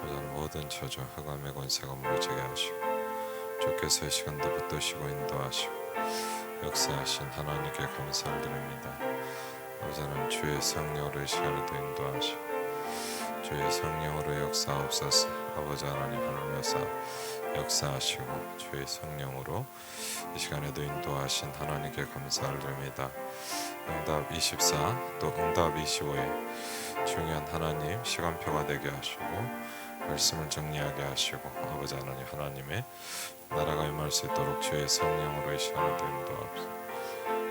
보다는 모든 저주 흑암의 권세가 무너지게 하시고 주께서 이 시간도 붙드시고 인도하시고 역사하신 하나님께 감사를 드립니다. 아버지는 주의 성령으로 이 시간에도 인도하시고 주의 성령으로 역사옵소서. 아버지 하나님 하늘에서 역사하시고 주의 성령으로 이 시간에도 인도하신 하나님께 감사를 드립니다. 응답 24 또 응답 25에 중요한 하나님 시간표가 되게 하시고 말씀을 정리하게 하시고 아버지 하나님 하나님의 나라가 임할 수 있도록 주의 성령으로 이 시간에도 인도하옵소서.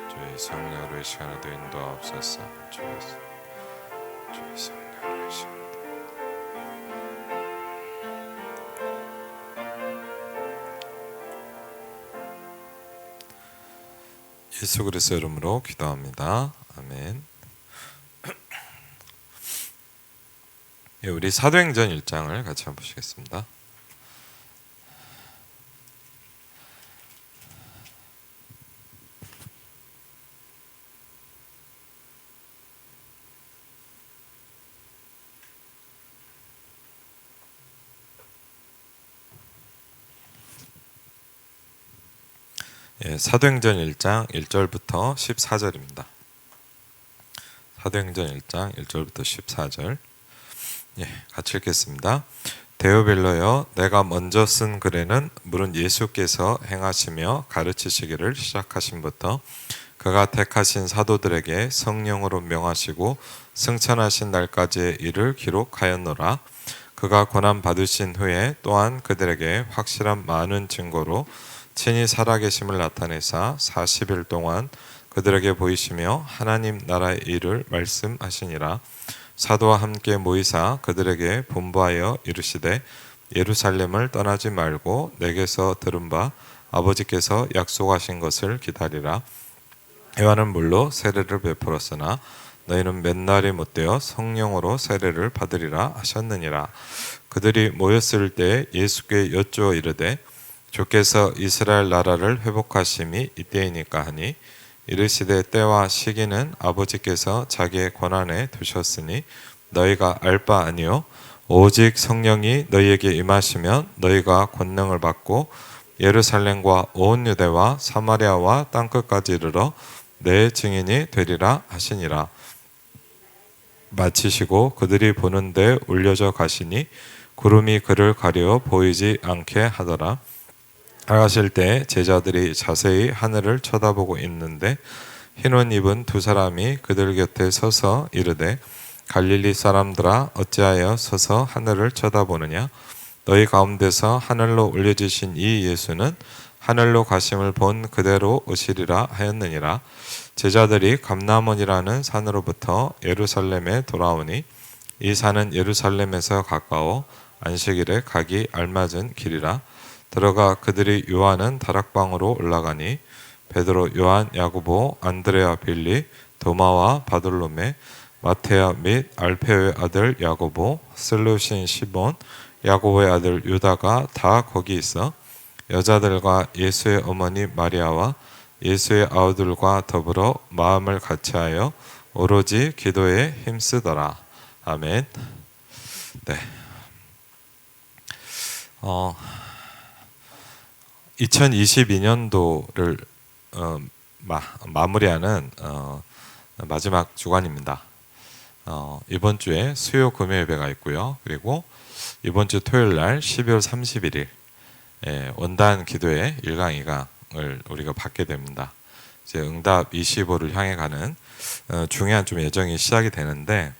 주의 성령으로 이 시간에도 인도하옵소서. 주의 성령으로 이 시간에도 예수 그리스도 이름으로 기도합니다. 아멘. 예, 우리 사도행전 1장을 같이 한번 보시겠습니다. 예, 사도행전 1장 1절부터 14절입니다. 사도행전 1장 1절부터 14절. 예, 같이 읽겠습니다. 데오빌로여, 내가 먼저 쓴 글에는 물은 예수께서 행하시며 가르치시기를 시작하심부터 그가 택하신 사도들에게 성령으로 명하시고 승천하신 날까지의 일을 기록하였노라. 그가 고난 받으신 후에 또한 그들에게 확실한 많은 증거로 친히 살아계심을 나타내사 40일 동안 그들에게 보이시며 하나님 나라의 일을 말씀하시니라. 사도와 함께 모이사 그들에게 분부하여 이르시되 예루살렘을 떠나지 말고 내게서 들은 바 아버지께서 약속하신 것을 기다리라. 요한은 물로 세례를 베풀었으나 너희는 몇 날이 못되어 성령으로 세례를 받으리라 하셨느니라. 그들이 모였을 때 예수께 여쭈어 이르되 주께서 이스라엘 나라를 회복하심이 이때이니까 하니 이르시되 때와 시기는 아버지께서 자기의 권한에 두셨으니 너희가 알 바 아니요 오직 성령이 너희에게 임하시면 너희가 권능을 받고 예루살렘과 온 유대와 사마리아와 땅끝까지 이르러 내 증인이 되리라 하시니라. 마치시고 그들이 보는데 울려져 가시니 구름이 그를 가려 보이지 않게 하더라. 나가실 때 제자들이 자세히 하늘을 쳐다보고 있는데 흰옷 입은 두 사람이 그들 곁에 서서 이르되 갈릴리 사람들아 어찌하여 서서 하늘을 쳐다보느냐. 너희 가운데서 하늘로 올려지신 이 예수는 하늘로 가심을 본 그대로 오시리라 하였느니라. 제자들이 감람원이라는 산으로부터 예루살렘에 돌아오니 이 산은 예루살렘에서 가까워 안식일에 가기 알맞은 길이라. 들어가 그들이 요한은 다락방으로 올라가니 베드로, 요한, 야고보, 안드레아, 빌리, 도마와 바돌로메, 마테아 및 알페오의 아들 야고보, 슬루신 시몬, 야고보의 아들 유다가 다 거기 있어 여자들과 예수의 어머니 마리아와 예수의 아우들과 더불어 마음을 같이하여 오로지 기도에 힘쓰더라. 아멘. 네. 2022년도를 마무리하는 마지막 주간입니다. 이번 주에 수요 금요 예배가 있고요. 그리고 이번 주 토요일 날 12월 31일 원단 기도회 1강 2강을 우리가 받게 됩니다. 이제 응답 25를 향해 가는 중요한 좀 예정이 시작이 되는데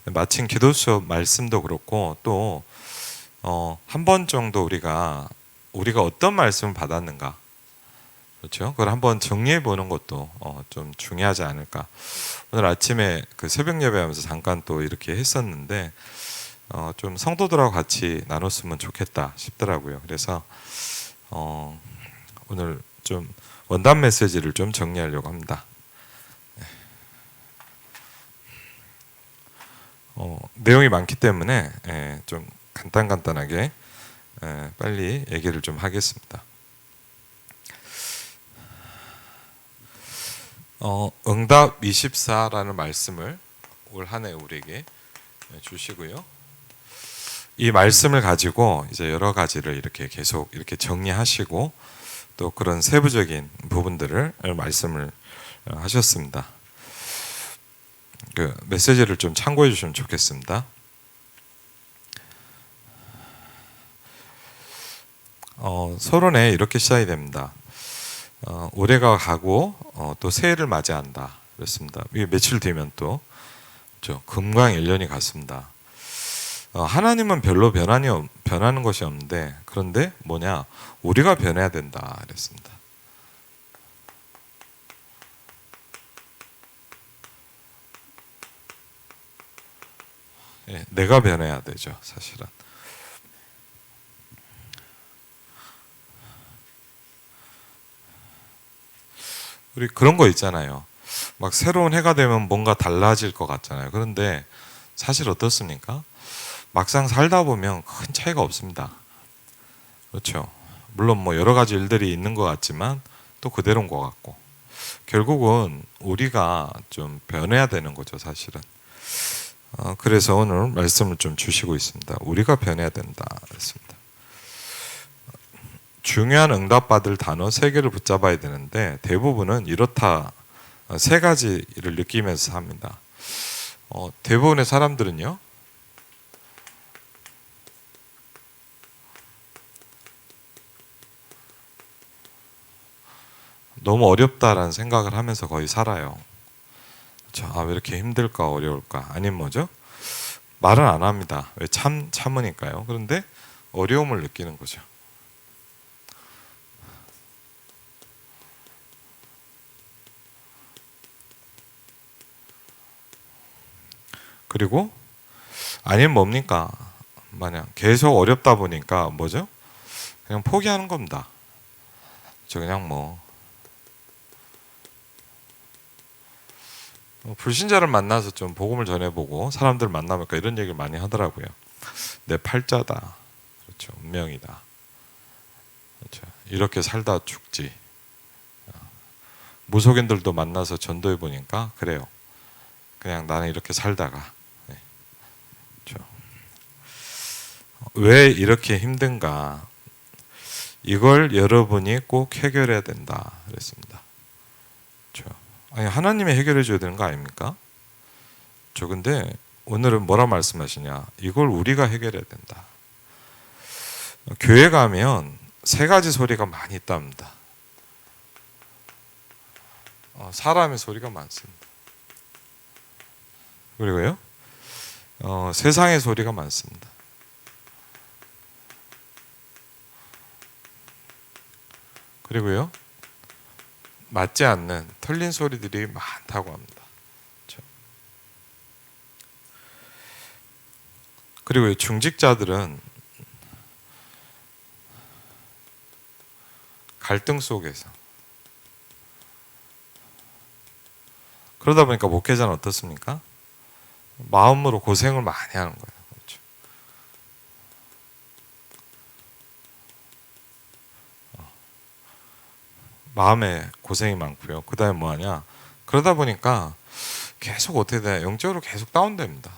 마침 기도 수업 말씀도 그렇고 또 한 번 정도 우리가 어떤 말씀을 받았는가, 그렇죠? 그걸 한번 정리해 보는 것도 좀 중요하지 않을까. 오늘 아침에 그 새벽 예배하면서 잠깐 또 이렇게 했었는데 좀 성도들하고 같이 나눴으면 좋겠다 싶더라고요. 그래서 오늘 좀 원단 메시지를 좀 정리하려고 합니다. 내용이 많기 때문에 좀 간단하게 빨리 얘기를 좀 하겠습니다. 응답 24라는 말씀을 올 한 해 우리에게 주시고요. 이 말씀을 가지고 이제 여러 가지를 이렇게 계속 이렇게 정리하시고 또 그런 세부적인 부분들을 말씀을 하셨습니다. 그 메시지를 좀 참고해 주시면 좋겠습니다. 서론에 이렇게 시작이 됩니다. 올해가 가고 또 새해를 맞이한다. 그렇습니다. 이게 며칠 뒤면 또 금강 1년이 갔습니다. 하나님은 별로 변하는 것이 없는데 그런데 뭐냐? 우리가 변해야 된다. 그랬습니다. 예, 내가 변해야 되죠, 사실은. 우리 그런 거 있잖아요. 막 새로운 해가 되면 뭔가 달라질 것 같잖아요. 그런데 사실 어떻습니까? 막상 살다 보면 큰 차이가 없습니다. 그렇죠. 물론 뭐 여러 가지 일들이 있는 것 같지만 또 그대로인 것 같고 결국은 우리가 좀 변해야 되는 거죠, 사실은. 그래서 오늘 말씀을 좀 주시고 있습니다. 우리가 변해야 된다. 그랬습니다. 중요한 응답받을 단어 3개를 붙잡아야 되는데 대부분은 이렇다. 3가지를 느끼면서 삽니다. 대부분의 사람들은요. 너무 어렵다라는 생각을 하면서 거의 살아요. 그렇죠? 왜 이렇게 힘들까 어려울까? 아니면 뭐죠? 말은 안 합니다. 왜 참으니까요. 그런데 어려움을 느끼는 거죠. 그리고 아니면 뭡니까? 만약 계속 어렵다 보니까 뭐죠? 그냥 포기하는 겁니다. 그냥 불신자를 만나서 좀 복음을 전해보고 사람들 만나니까 이런 얘기를 많이 하더라고요. 내 팔자다. 그렇죠. 운명이다. 그렇죠. 이렇게 살다 죽지. 무속인들도 만나서 전도해 보니까 그래요. 그냥 나는 이렇게 살다가. 네. 그렇죠. 왜 이렇게 힘든가? 이걸 여러분이 꼭 해결해야 된다. 그랬습니다. 그렇죠. 아니 하나님이 해결해 줘야 되는 거 아닙니까? 근데 오늘은 뭐라 말씀하시냐? 이걸 우리가 해결해야 된다. 교회 가면 3가지 소리가 많이 있답니다. 사람의 소리가 많습니다. 그리고요, 세상의 소리가 많습니다. 그리고요, 맞지 않는 틀린 소리들이 많다고 합니다. 그렇죠? 그리고 중직자들은 갈등 속에서 그러다 보니까 목회자는 어떻습니까? 마음으로 고생을 많이 하는 거예요. 그렇죠? 마음에 고생이 많고요. 그 다음에 뭐하냐? 그러다 보니까 계속 어떻게 돼? 영적으로 계속 다운됩니다.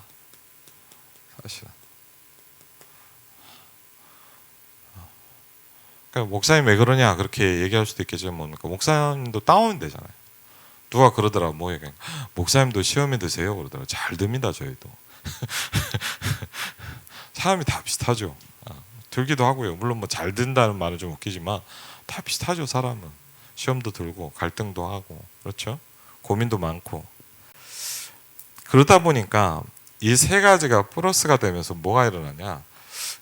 사실은. 그러니까 목사님 왜 그러냐 그렇게 얘기할 수도 있겠지만 뭡니까? 목사님도 다운되잖아요. 누가 그러더라 뭐 얘기 목사님도 시험에 드세요 그러더라. 잘 듭니다 저희도. 사람이 다 비슷하죠. 들기도 하고요. 물론 뭐 잘 든다는 말은 좀 웃기지만 다 비슷하죠. 사람은 시험도 들고 갈등도 하고 그렇죠. 고민도 많고 그러다 보니까 이 3가지가 플러스가 되면서 뭐가 일어나냐?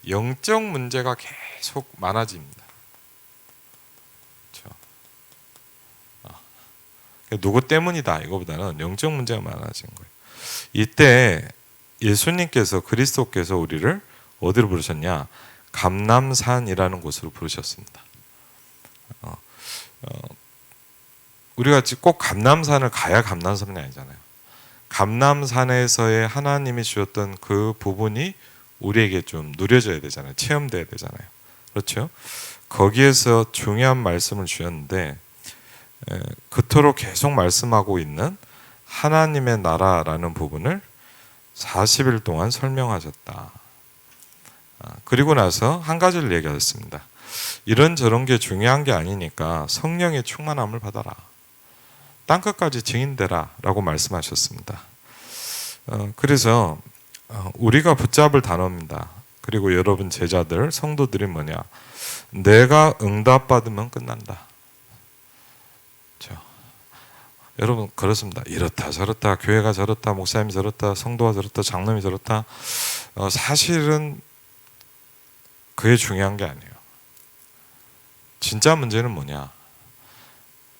영적 문제가 계속 많아집니다. 누구 때문이다 이거보다는 영적 문제가 많아진 거예요. 이때 예수님께서 그리스도께서 우리를 어디로 부르셨냐? 감람산이라는 곳으로 부르셨습니다. 우리가 꼭 감람산을 가야 감람산이 아니잖아요. 감람산에서의 하나님이 주셨던 그 부분이 우리에게 좀 누려져야 되잖아요. 체험돼야 되잖아요. 그렇죠? 거기에서 중요한 말씀을 주셨는데 그토록 계속 말씀하고 있는 하나님의 나라라는 부분을 40일 동안 설명하셨다. 그리고 나서 한 가지를 얘기하셨습니다. 이런저런 게 중요한 게 아니니까 성령의 충만함을 받아라. 땅끝까지 증인되라 라고 말씀하셨습니다. 그래서 우리가 붙잡을 단어입니다. 그리고 여러분 제자들, 성도들이 뭐냐? 내가 응답받으면 끝난다. 그렇죠? 여러분 그렇습니다. 이렇다 저렇다 교회가 저렇다 목사님이 저렇다 성도가 저렇다 장로님이 저렇다. 사실은 그게 중요한 게 아니에요. 진짜 문제는 뭐냐?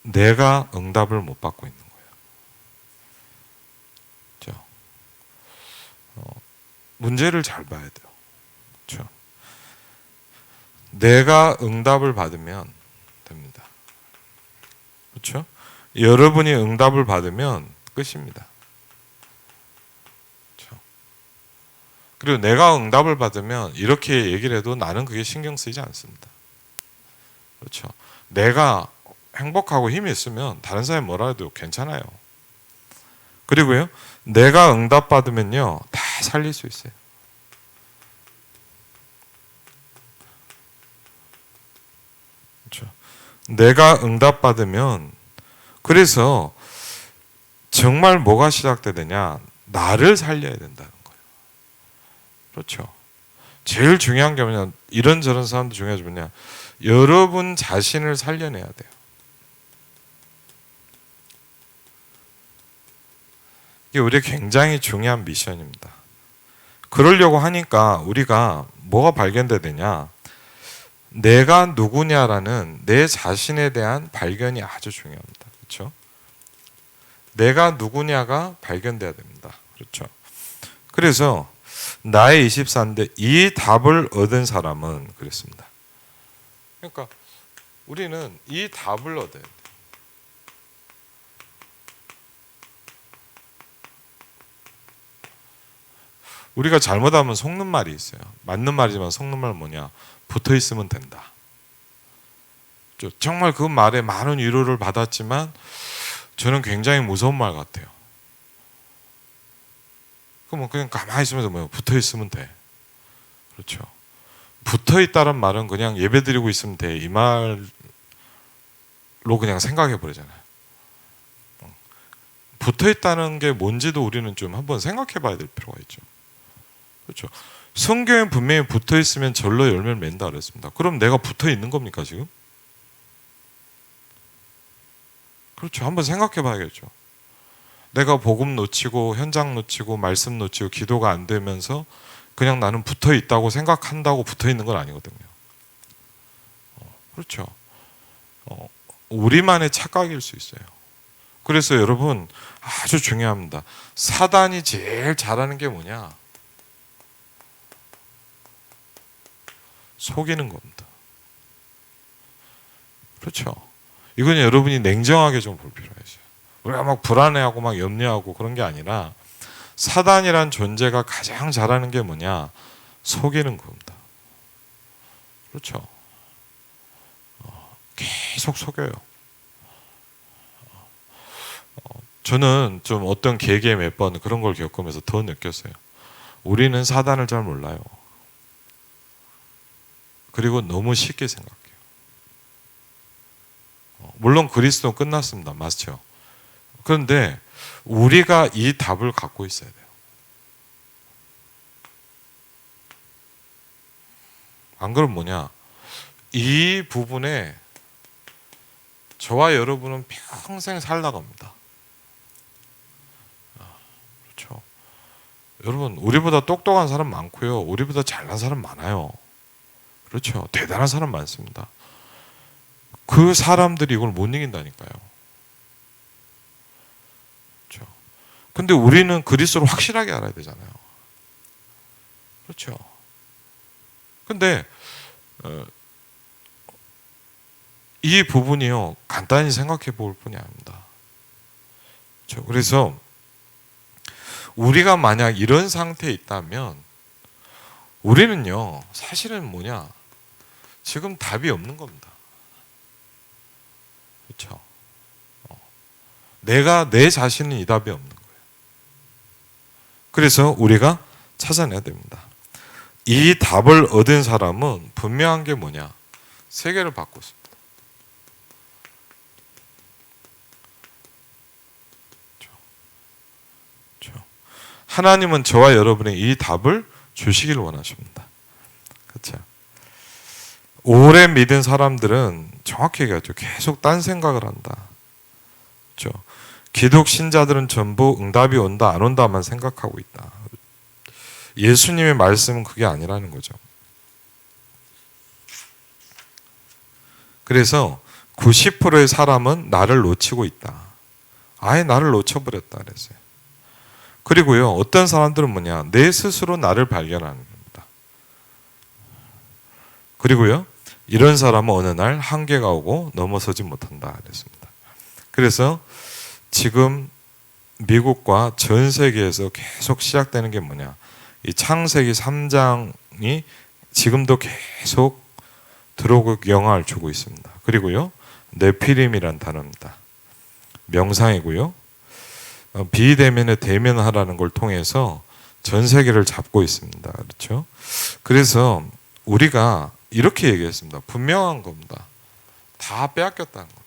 내가 응답을 못 받고 있는 거예요. 그렇죠? 문제를 잘 봐야 돼요. 그렇죠? 내가 응답을 받으면 됩니다. 그렇죠? 여러분이 응답을 받으면 끝입니다. 그렇죠? 그리고 내가 응답을 받으면 이렇게 얘기를 해도 나는 그게 신경 쓰이지 않습니다. 그렇죠? 내가 행복하고 힘이 있으면 다른 사람이 뭐라 해도 괜찮아요. 그리고요, 내가 응답 받으면요, 다 살릴 수 있어요. 그렇죠? 내가 응답 받으면, 그래서 정말 뭐가 시작되느냐, 나를 살려야 된다는 거예요. 그렇죠? 제일 중요한 게 뭐냐, 이런저런 사람도 중요하지 뭐냐, 여러분 자신을 살려내야 돼요. 이게 우리 굉장히 중요한 미션입니다. 그러려고 하니까 우리가 뭐가 발견되느냐, 내가 누구냐라는 내 자신에 대한 발견이 아주 중요합니다. 그렇죠? 내가 누구냐가 발견돼야 됩니다. 그렇죠? 그래서 나의 24인데 이 답을 얻은 사람은 그랬습니다. 그러니까 우리는 이 답을 얻어야 돼요. 우리가 잘못하면 속는 말이 있어요. 맞는 말이지만 속는 말은 뭐냐? 붙어 있으면 된다. 정말 그 말에 많은 위로를 받았지만 저는 굉장히 무서운 말 같아요. 그럼 그냥 가만히 있으면서 뭐예요? 붙어 있으면 돼. 그렇죠. 붙어 있다는 말은 그냥 예배 드리고 있으면 돼. 이 말로 그냥 생각해 버리잖아요. 붙어 있다는 게 뭔지도 우리는 좀 한번 생각해 봐야 될 필요가 있죠. 그렇죠. 성경에 분명히 붙어 있으면 절로 열매를 맺는다 그랬습니다. 그럼 내가 붙어 있는 겁니까 지금? 그렇죠. 한번 생각해 봐야겠죠. 내가 복음 놓치고 현장 놓치고 말씀 놓치고 기도가 안 되면서 그냥 나는 붙어 있다고 생각한다고 붙어 있는 건 아니거든요. 그렇죠. 우리만의 착각일 수 있어요. 그래서 여러분 아주 중요합니다. 사단이 제일 잘하는 게 뭐냐? 속이는 겁니다. 그렇죠. 이건 여러분이 냉정하게 좀 볼 필요가 있어요. 우리가 막 불안해하고 막 염려하고 그런 게 아니라 사단이란 존재가 가장 잘하는 게 뭐냐? 속이는 겁니다. 그렇죠. 계속 속여요. 저는 좀 어떤 계기에 몇 번 그런 걸 겪으면서 더 느꼈어요. 우리는 사단을 잘 몰라요. 그리고 너무 쉽게 생각해요. 물론 그리스도는 끝났습니다. 맞죠? 그런데 우리가 이 답을 갖고 있어야 돼요. 안 그러면 뭐냐? 이 부분에 저와 여러분은 평생 살다갑니다. 그렇죠? 여러분, 우리보다 똑똑한 사람 많고요. 우리보다 잘난 사람 많아요. 그렇죠? 대단한 사람 많습니다. 그 사람들이 이걸 못 이긴다니까요. 그렇죠? 근데 우리는 그리스도를 확실하게 알아야 되잖아요. 그렇죠? 근데 이 부분이요, 간단히 생각해 볼 뿐이 아닙니다. 그렇죠? 그래서 우리가 만약 이런 상태에 있다면 우리는요, 사실은 뭐냐? 지금 답이 없는 겁니다. 그렇죠? 내가 내 자신은 이 답이 없는 거예요. 그래서 우리가 찾아내야 됩니다. 이 답을 얻은 사람은 분명한 게 뭐냐? 세계를 바꿨습니다. 하나님은 저와 여러분의 이 답을 주시길 원하십니다. 그렇죠? 오래 믿은 사람들은 정확히 얘기하죠. 계속 딴 생각을 한다. 그렇죠? 기독 신자들은 전부 응답이 온다 안 온다만 생각하고 있다. 예수님의 말씀은 그게 아니라는 거죠. 그래서 90%의 사람은 나를 놓치고 있다. 아예 나를 놓쳐버렸다 그랬어요. 그리고요, 어떤 사람들은 뭐냐, 내 스스로 나를 발견하는 겁니다. 그리고요, 이런 사람은 어느 날 한계가 오고 넘어서지 못한다 그랬습니다. 그래서 지금 미국과 전 세계에서 계속 시작되는 게 뭐냐, 이 창세기 3장이 지금도 계속 들어오고 영향을 주고 있습니다. 그리고요, 네피림이란 단어입니다. 명상이고요, 비대면에 대면하라는 걸 통해서 전 세계를 잡고 있습니다. 그렇죠? 그래서 우리가 이렇게 얘기했습니다. 분명한 겁니다. 다 빼앗겼다는 겁니다.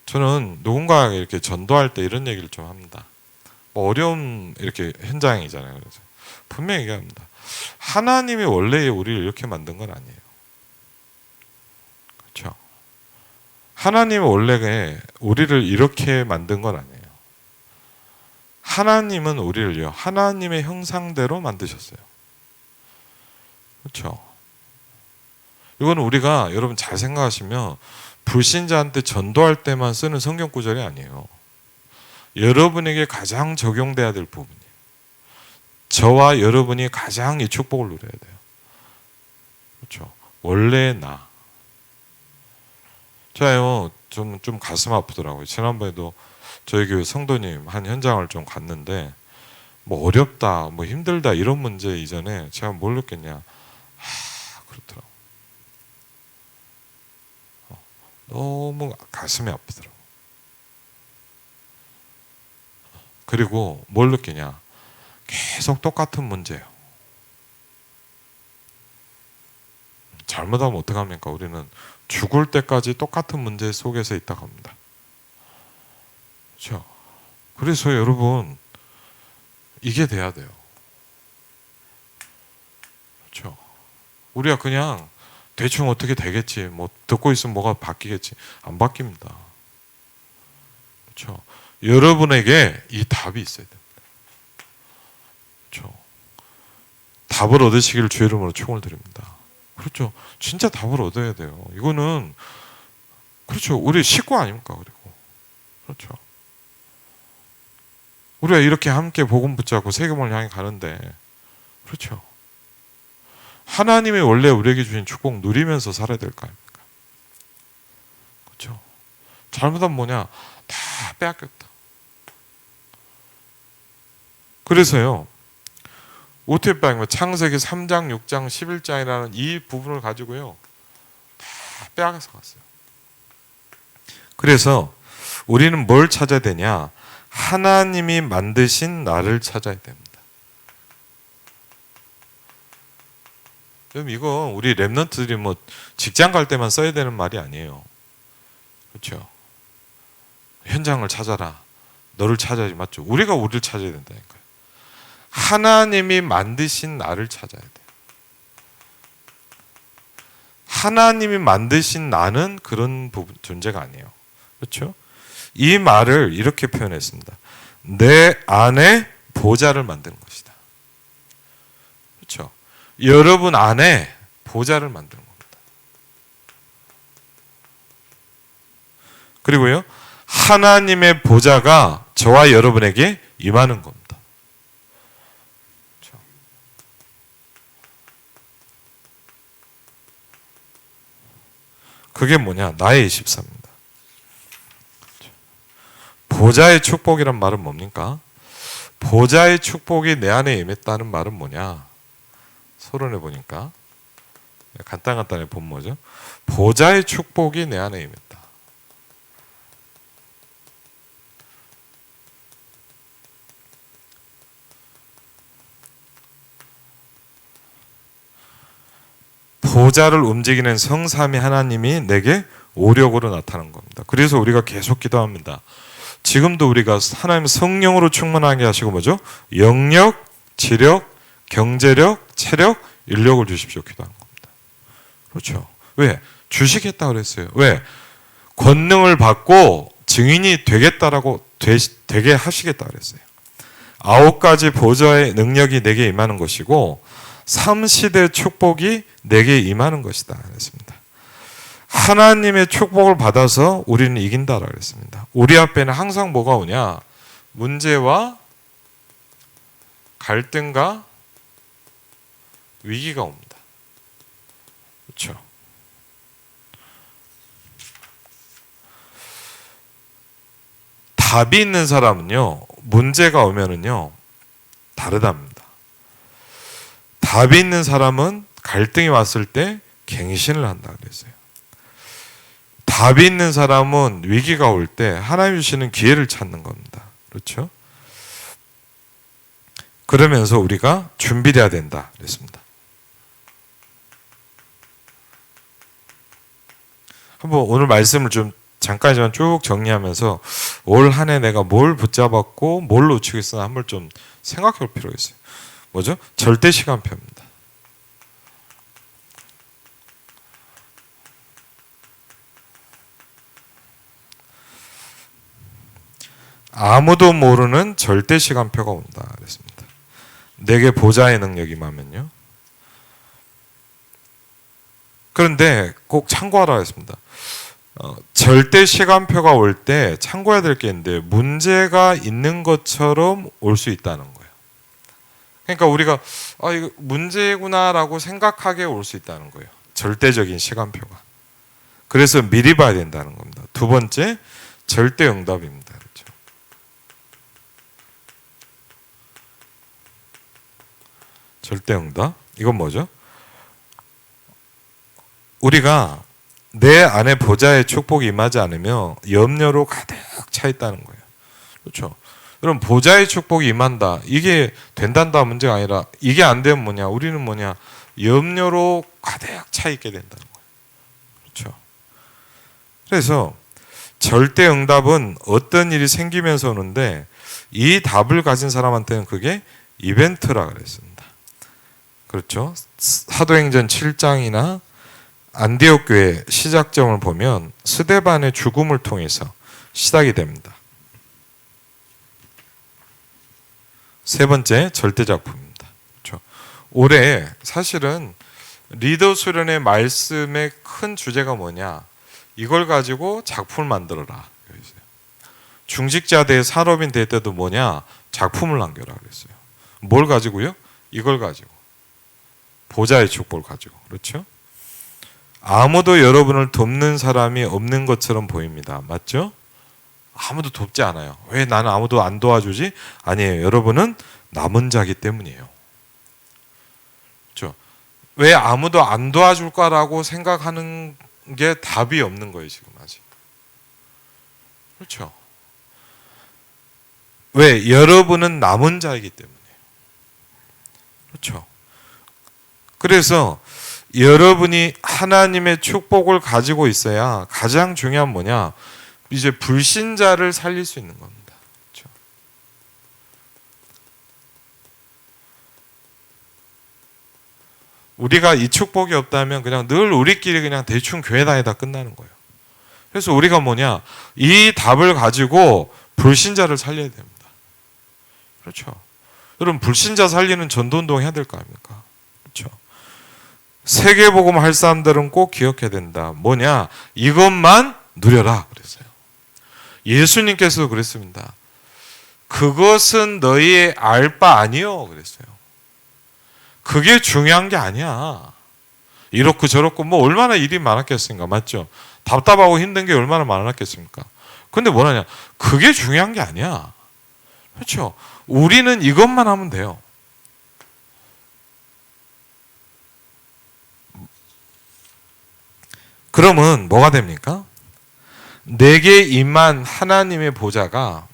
저는 누군가에게 이렇게 전도할 때 이런 얘기를 좀 합니다. 뭐 어려운 이렇게 현장이잖아요. 그래서 분명히 얘기합니다. 하나님이 원래 우리를 이렇게 만든 건 아니에요. 그렇죠? 하나님이 원래 우리를 이렇게 만든 건 아니에요. 하나님은 우리를요, 하나님의 형상대로 만드셨어요. 그렇죠? 이건 우리가 여러분 잘 생각하시면 불신자한테 전도할 때만 쓰는 성경 구절이 아니에요. 여러분에게 가장 적용돼야 될 부분이에요. 저와 여러분이 가장 이 축복을 누려야 돼요. 그렇죠? 원래 나. 저요, 좀 가슴 아프더라고요. 지난번에도 저희 교회 성도님 한 현장을 좀 갔는데, 뭐 어렵다, 뭐 힘들다 이런 문제 이전에 제가 뭘 느꼈냐, 그렇더라고요. 너무 가슴이 아프더라고요. 그리고 뭘 느끼냐, 계속 똑같은 문제예요. 잘못하면 어떡합니까? 우리는 죽을 때까지 똑같은 문제 속에서 있다고 합니다. 그렇죠? 그래서 여러분, 이게 돼야 돼요. 그렇죠? 우리가 그냥 대충 어떻게 되겠지, 뭐 듣고 있으면 뭐가 바뀌겠지, 안 바뀝니다. 그렇죠? 여러분에게 이 답이 있어야 됩니다. 그렇죠? 답을 얻으시길 주의 이름으로 축원을 드립니다. 그렇죠? 진짜 답을 얻어야 돼요. 이거는 그렇죠. 우리 식구 아닙니까? 그리고 그렇죠. 우리가 이렇게 함께 복음 붙잡고 세계를 향해 가는데, 그렇죠. 하나님이 원래 우리에게 주신 축복 누리면서 살아야 될 거 아닙니까? 그렇죠. 잘못하면 뭐냐, 다 빼앗겼다. 그래서요, 어떻게 빼앗긴, 창세기 3장, 6장, 11장이라는 이 부분을 가지고요, 다 빼앗아서 갔어요. 그래서 우리는 뭘 찾아야 되냐? 하나님이 만드신 나를 찾아야 됩니다. 여러분, 이거 우리 랩런트들이 뭐 직장 갈 때만 써야 되는 말이 아니에요. 그렇죠? 현장을 찾아라. 너를 찾아야지, 맞죠? 우리가 우리를 찾아야 된다니까요. 하나님이 만드신 나를 찾아야 돼요. 하나님이 만드신 나는 그런 부분, 존재가 아니에요. 그렇죠? 이 말을 이렇게 표현했습니다. 내 안에 보좌를 만드는 것이다. 그렇죠? 여러분 안에 보좌를 만드는 겁니다. 그리고요, 하나님의 보좌가 저와 여러분에게 임하는 겁니다. 그렇죠? 그게 뭐냐? 나의 24입니다. 보좌의 축복이란 말은 뭡니까? 보좌의 축복이 내 안에 임했다는 말은 뭐냐? 서론해 보니까 간단간단히 본 뭐죠? 보좌의 축복이 내 안에 임했다. 보좌를 움직이는 성삼위 하나님이 내게 오력으로 나타난 겁니다. 그래서 우리가 계속 기도합니다. 지금도 우리가 하나님 성령으로 충만하게 하시고 뭐죠? 영력, 지력, 경제력, 체력, 인력을 주십시오. 기도하는 겁니다. 그렇죠. 왜? 주시겠다 그랬어요. 왜? 권능을 받고 증인이 되겠다라고 되게 하시겠다 그랬어요. 9가지 보좌의 능력이 내게 임하는 것이고 3시대 축복이 내게 임하는 것이다 그랬습니다. 하나님의 축복을 받아서 우리는 이긴다라고 그랬습니다. 우리 앞에는 항상 뭐가 오냐? 문제와 갈등과 위기가 옵니다. 그렇죠? 답이 있는 사람은요, 문제가 오면은요, 다르답니다. 답이 있는 사람은 갈등이 왔을 때 갱신을 한다 그랬어요. 답이 있는 사람은 위기가 올 때 하나님 주시는 기회를 찾는 겁니다. 그렇죠? 그러면서 우리가 준비돼야 된다 그랬습니다. 한번 오늘 말씀을 좀 잠깐이지만 쭉 정리하면서 올 한 해 내가 뭘 붙잡았고 뭘 놓치고 있었나 한번 좀 생각해 볼 필요가 있어요. 뭐죠? 절대 시간표입니다. 아무도 모르는 절대 시간표가 온다 그랬습니다. 내게 보좌의 능력이 임하면요. 그런데 꼭 참고하라 했습니다. 절대 시간표가 올 때 참고해야 될 게 있는데 문제가 있는 것처럼 올 수 있다는 거예요. 그러니까 우리가 이거 문제구나라고 생각하게 올 수 있다는 거예요. 절대적인 시간표가. 그래서 미리 봐야 된다는 겁니다. 두 번째, 절대 응답입니다. 그렇죠? 절대 응답. 이건 뭐죠? 우리가 내 안에 보좌의 축복이 임하지 않으면 염려로 가득 차 있다는 거예요. 그렇죠? 그럼 보좌의 축복이 임한다. 이게 된단다 문제가 아니라 이게 안 되면 뭐냐? 우리는 뭐냐? 염려로 가득 차 있게 된다는 거예요. 그렇죠? 그래서 절대 응답은 어떤 일이 생기면서 오는데 이 답을 가진 사람한테는 그게 이벤트라 그랬습니다. 그렇죠? 사도행전 7장이나 안디옥 교회 시작점을 보면 스데반의 죽음을 통해서 시작이 됩니다. 세 번째, 절대 작품입니다. 그렇죠? 올해 사실은 리더 수련의 말씀의 큰 주제가 뭐냐? 이걸 가지고 작품을 만들어라. 중직자대 산업인 대 때도 뭐냐? 작품을 남겨라 그랬어요. 뭘 가지고요? 이걸 가지고. 보좌의 축복을 가지고. 그렇죠? 아무도 여러분을 돕는 사람이 없는 것처럼 보입니다. 맞죠? 아무도 돕지 않아요. 왜 나는 아무도 안 도와주지? 아니에요. 여러분은 남은 자기 때문이에요. 그렇죠? 왜 아무도 안 도와줄까라고 생각하는 게 답이 없는 거예요. 지금 아직. 그렇죠? 왜? 여러분은 남은 자이기 때문이에요. 그렇죠? 그래서 여러분이 하나님의 축복을 가지고 있어야 가장 중요한 뭐냐? 이제 불신자를 살릴 수 있는 겁니다. 그렇죠? 우리가 이 축복이 없다면 그냥 늘 우리끼리 그냥 대충 교회 다니다 끝나는 거예요. 그래서 우리가 뭐냐? 이 답을 가지고 불신자를 살려야 됩니다. 그렇죠? 여러분 불신자 살리는 전도운동 해야 될 거 아닙니까? 그렇죠? 세계복음 할 사람들은 꼭 기억해야 된다. 뭐냐? 이것만 누려라 그랬어요. 예수님께서도 그랬습니다. 그것은 너희의 알 바 아니요 그랬어요. 그게 중요한 게 아니야. 이렇고 저렇고 뭐 얼마나 일이 많았겠습니까? 맞죠? 답답하고 힘든 게 얼마나 많았겠습니까? 근데 뭐라냐? 그게 중요한 게 아니야. 그렇죠? 우리는 이것만 하면 돼요. 그러면 뭐가 됩니까? 내게 임한 하나님의 보좌가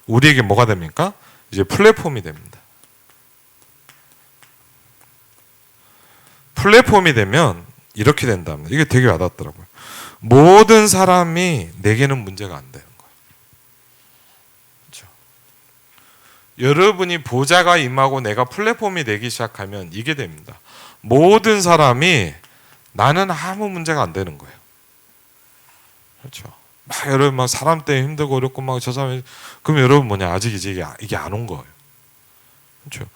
우리에게 뭐가 됩니까? 이제 플랫폼이 됩니다. 플랫폼이 되면 이렇게 된답니다. 이게 되게 와닿더라고요. 모든 사람이 내게는 문제가 안 되는 거예요. 그렇죠? 여러분이 보좌가 임하고 내가 플랫폼이 되기 시작하면 이게 됩니다. 모든 사람이 나는 아무 문제가 안 되는 거예요. 그렇죠? 막 여러분 막 사람 때문에 힘들고 어렵고 막 저 사람이 그럼 여러분 뭐냐 아직 이게 안 온 거예요. 그렇죠?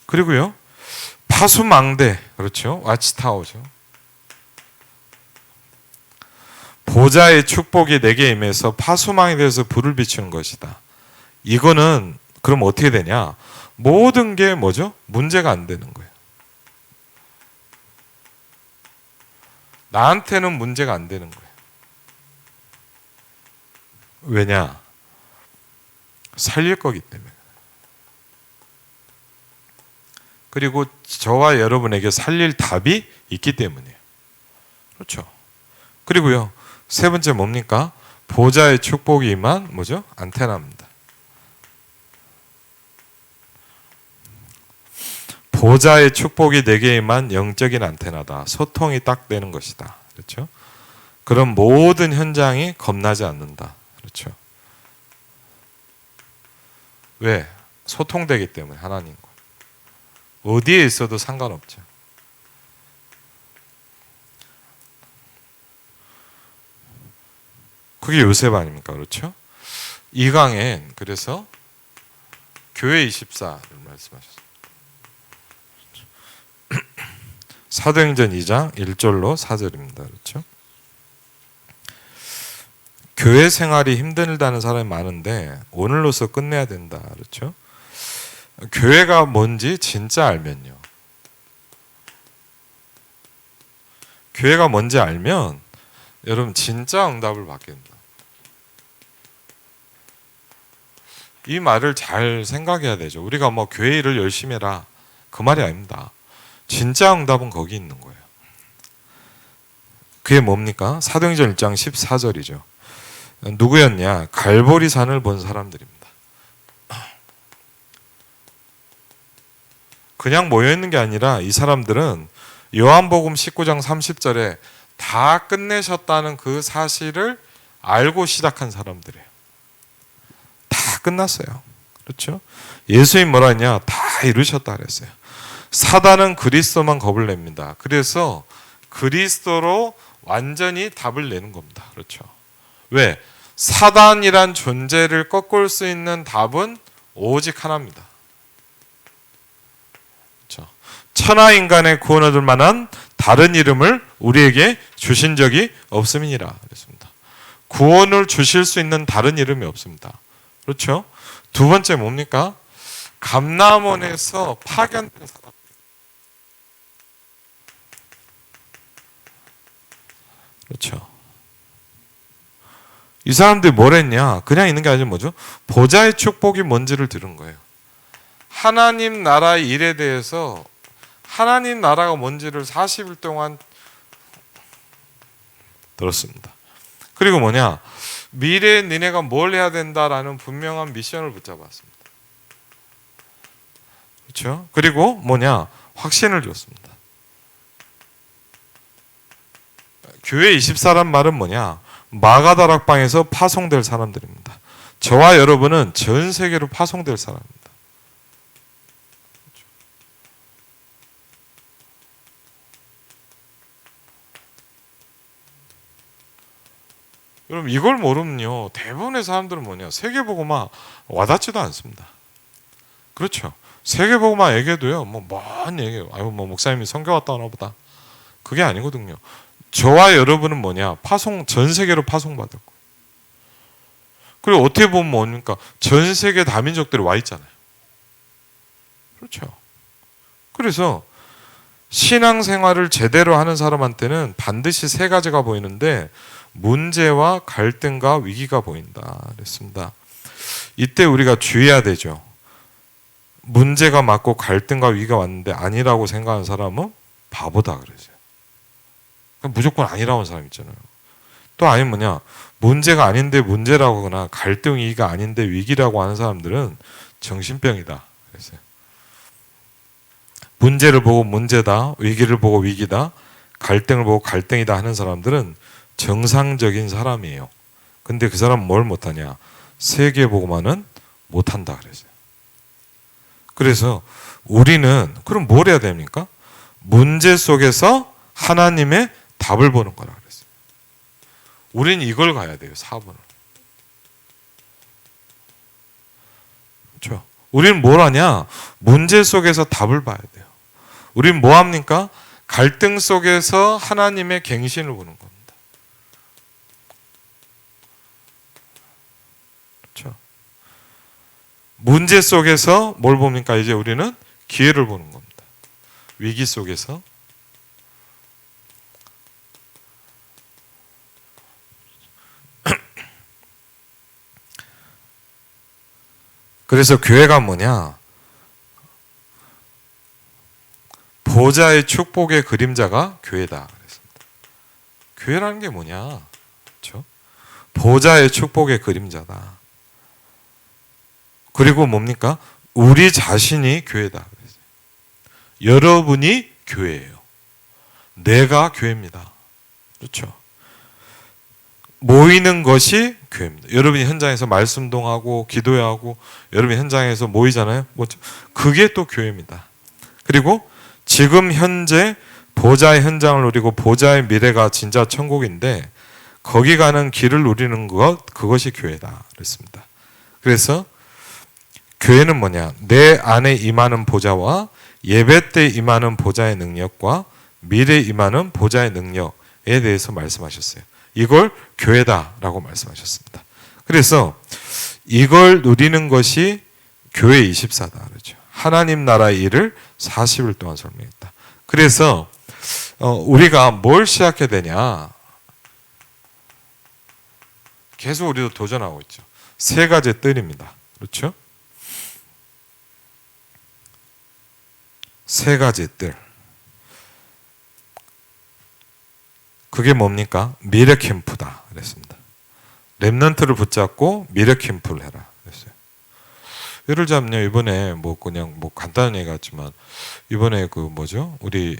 그리고요 파수망대 그렇죠? 와치타워죠. 보좌의 축복이 내게 임해서 파수망에 대해서 불을 비추는 것이다. 이거는 그럼 어떻게 되냐? 모든 게 뭐죠? 문제가 안 되는 거예요. 나한테는 문제가 안 되는 거예요. 왜냐? 살릴 거기 때문에. 그리고 저와 여러분에게 살릴 답이 있기 때문이에요. 그렇죠? 그리고요. 세 번째 뭡니까? 보좌의 축복이 임한 뭐죠? 안테나입니다. 보좌의 축복이 내게 임한 영적인 안테나다. 소통이 딱 되는 것이다. 그렇죠? 그럼 모든 현장이 겁나지 않는다. 그렇죠? 왜? 소통되기 때문에 하나님과. 어디에 있어도 상관없죠. 그게 요셉 아닙니까? 그렇죠? 이강엔 그래서 교회 24를 말씀하셨습니다. 사도행전 2장 1절로 4절입니다. 그렇죠? 교회 생활이 힘들다는 사람이 많은데 오늘로서 끝내야 된다. 그렇죠? 교회가 뭔지 진짜 알면요. 교회가 뭔지 알면 여러분 진짜 응답을 받게 된다. 이 말을 잘 생각해야 되죠. 우리가 뭐 교회 일을 열심히 해라 그 말이 아닙니다. 진짜 응답은 거기 있는 거예요. 그게 뭡니까? 사도행전 1장 14절이죠. 누구였냐? 갈보리산을 본 사람들입니다. 그냥 모여있는 게 아니라 이 사람들은 요한복음 19장 30절에 다 끝내셨다는 그 사실을 알고 시작한 사람들이에요. 다 끝났어요. 그렇죠? 예수님 뭐라 했냐? 다 이루셨다 그랬어요. 사단은 그리스도만 겁을 냅니다. 그래서 그리스도로 완전히 답을 내는 겁니다. 그렇죠? 왜? 사단이란 존재를 꺾을 수 있는 답은 오직 하나입니다. 그렇죠? 천하 인간의 구원 얻을 만한 다른 이름을 우리에게 주신 적이 없음이니라 그랬습니다. 구원을 주실 수 있는 다른 이름이 없습니다. 그렇죠? 두 번째 뭡니까? 감람원에서 파견된 사람. 그렇죠? 이 사람들이 뭘 했냐? 그냥 있는 게 아니라 뭐죠? 보좌의 축복이 뭔지를 들은 거예요. 하나님 나라의 일에 대해서 하나님 나라가 뭔지를 40일 동안 들었습니다. 그리고 뭐냐? 미래에 니네가 뭘 해야 된다라는 분명한 미션을 붙잡았습니다. 그렇죠? 그리고 뭐냐? 확신을 줬습니다. 교회 24란 말은 뭐냐? 마가다락방에서 파송될 사람들입니다. 저와 여러분은 전 세계로 파송될 사람입니다. 그렇죠? 여러분 이걸 모르면요 대부분의 사람들은 뭐냐 세계복음화 와닿지도 않습니다. 그렇죠? 세계복음화 얘기해도요 뭔 얘기예요. 아유 뭐 목사님이 선교 갔다 오나 보다. 그게 아니거든요. 저와 여러분은 뭐냐 파송 전 세계로 파송받았고 그리고 어떻게 보면 뭡니까 전 세계 다민족들이 와 있잖아요. 그렇죠? 그래서 신앙생활을 제대로 하는 사람한테는 반드시 세 가지가 보이는데 문제와 갈등과 위기가 보인다 그랬습니다. 이때 우리가 주의해야 되죠. 문제가 맞고 갈등과 위기가 왔는데 아니라고 생각하는 사람은 바보다 그러죠. 무조건 아니라고 하는 사람 있잖아요. 또 아니면 뭐냐, 문제가 아닌데 문제라고 하거나 갈등위기가 아닌데 위기라고 하는 사람들은 정신병이다 그랬어요. 문제를 보고 문제다, 위기를 보고 위기다, 갈등을 보고 갈등이다 하는 사람들은 정상적인 사람이에요. 근데 그 사람은 뭘 못하냐, 세계복음화는 못한다 그랬어요. 그래서 우리는 그럼 뭘 해야 됩니까? 문제 속에서 하나님의 답을 보는 거라 그랬어요. 우리는 이걸 가야 돼요. 4번을. 그렇죠? 우리는 뭘 하냐? 문제 속에서 답을 봐야 돼요. 우리는 뭐 합니까? 갈등 속에서 하나님의 갱신을 보는 겁니다. 그렇죠? 문제 속에서 뭘 봅니까? 이제 우리는 기회를 보는 겁니다. 위기 속에서. 그래서 교회가 뭐냐? 보좌의 축복의 그림자가 교회다 그랬습니다. 교회라는 게 뭐냐? 그렇죠? 보좌의 축복의 그림자다. 그리고 뭡니까? 우리 자신이 교회다 그랬어요. 여러분이 교회예요. 내가 교회입니다. 그렇죠? 모이는 것이 교회입니다. 여러분이 현장에서 말씀동하고 기도하고 여러분이 현장에서 모이잖아요. 그게 또 교회입니다. 그리고 지금 현재 보좌의 현장을 누리고 보좌의 미래가 진짜 천국인데 거기 가는 길을 누리는 것, 그것이 교회다 그랬습니다. 그래서 교회는 뭐냐? 내 안에 임하는 보좌와 예배 때 임하는 보좌의 능력과 미래에 임하는 보좌의 능력에 대해서 말씀하셨어요. 이걸 교회다라고 말씀하셨습니다. 그래서 이걸 누리는 것이 교회 24다 그러죠. 하나님 나라의 일을 40일 동안 설명했다. 그래서 우리가 뭘 시작해야 되냐? 계속 우리도 도전하고 있죠. 세 가지 뜰입니다. 그렇죠? 세 가지 뜰. 그게 뭡니까? 미래 캠프다 그랬습니다. 렘넌트를 붙잡고 미래 캠프를 해라 그랬어요. 예를 들자면요, 이번에 그냥 간단한 얘기 같지만 이번에 우리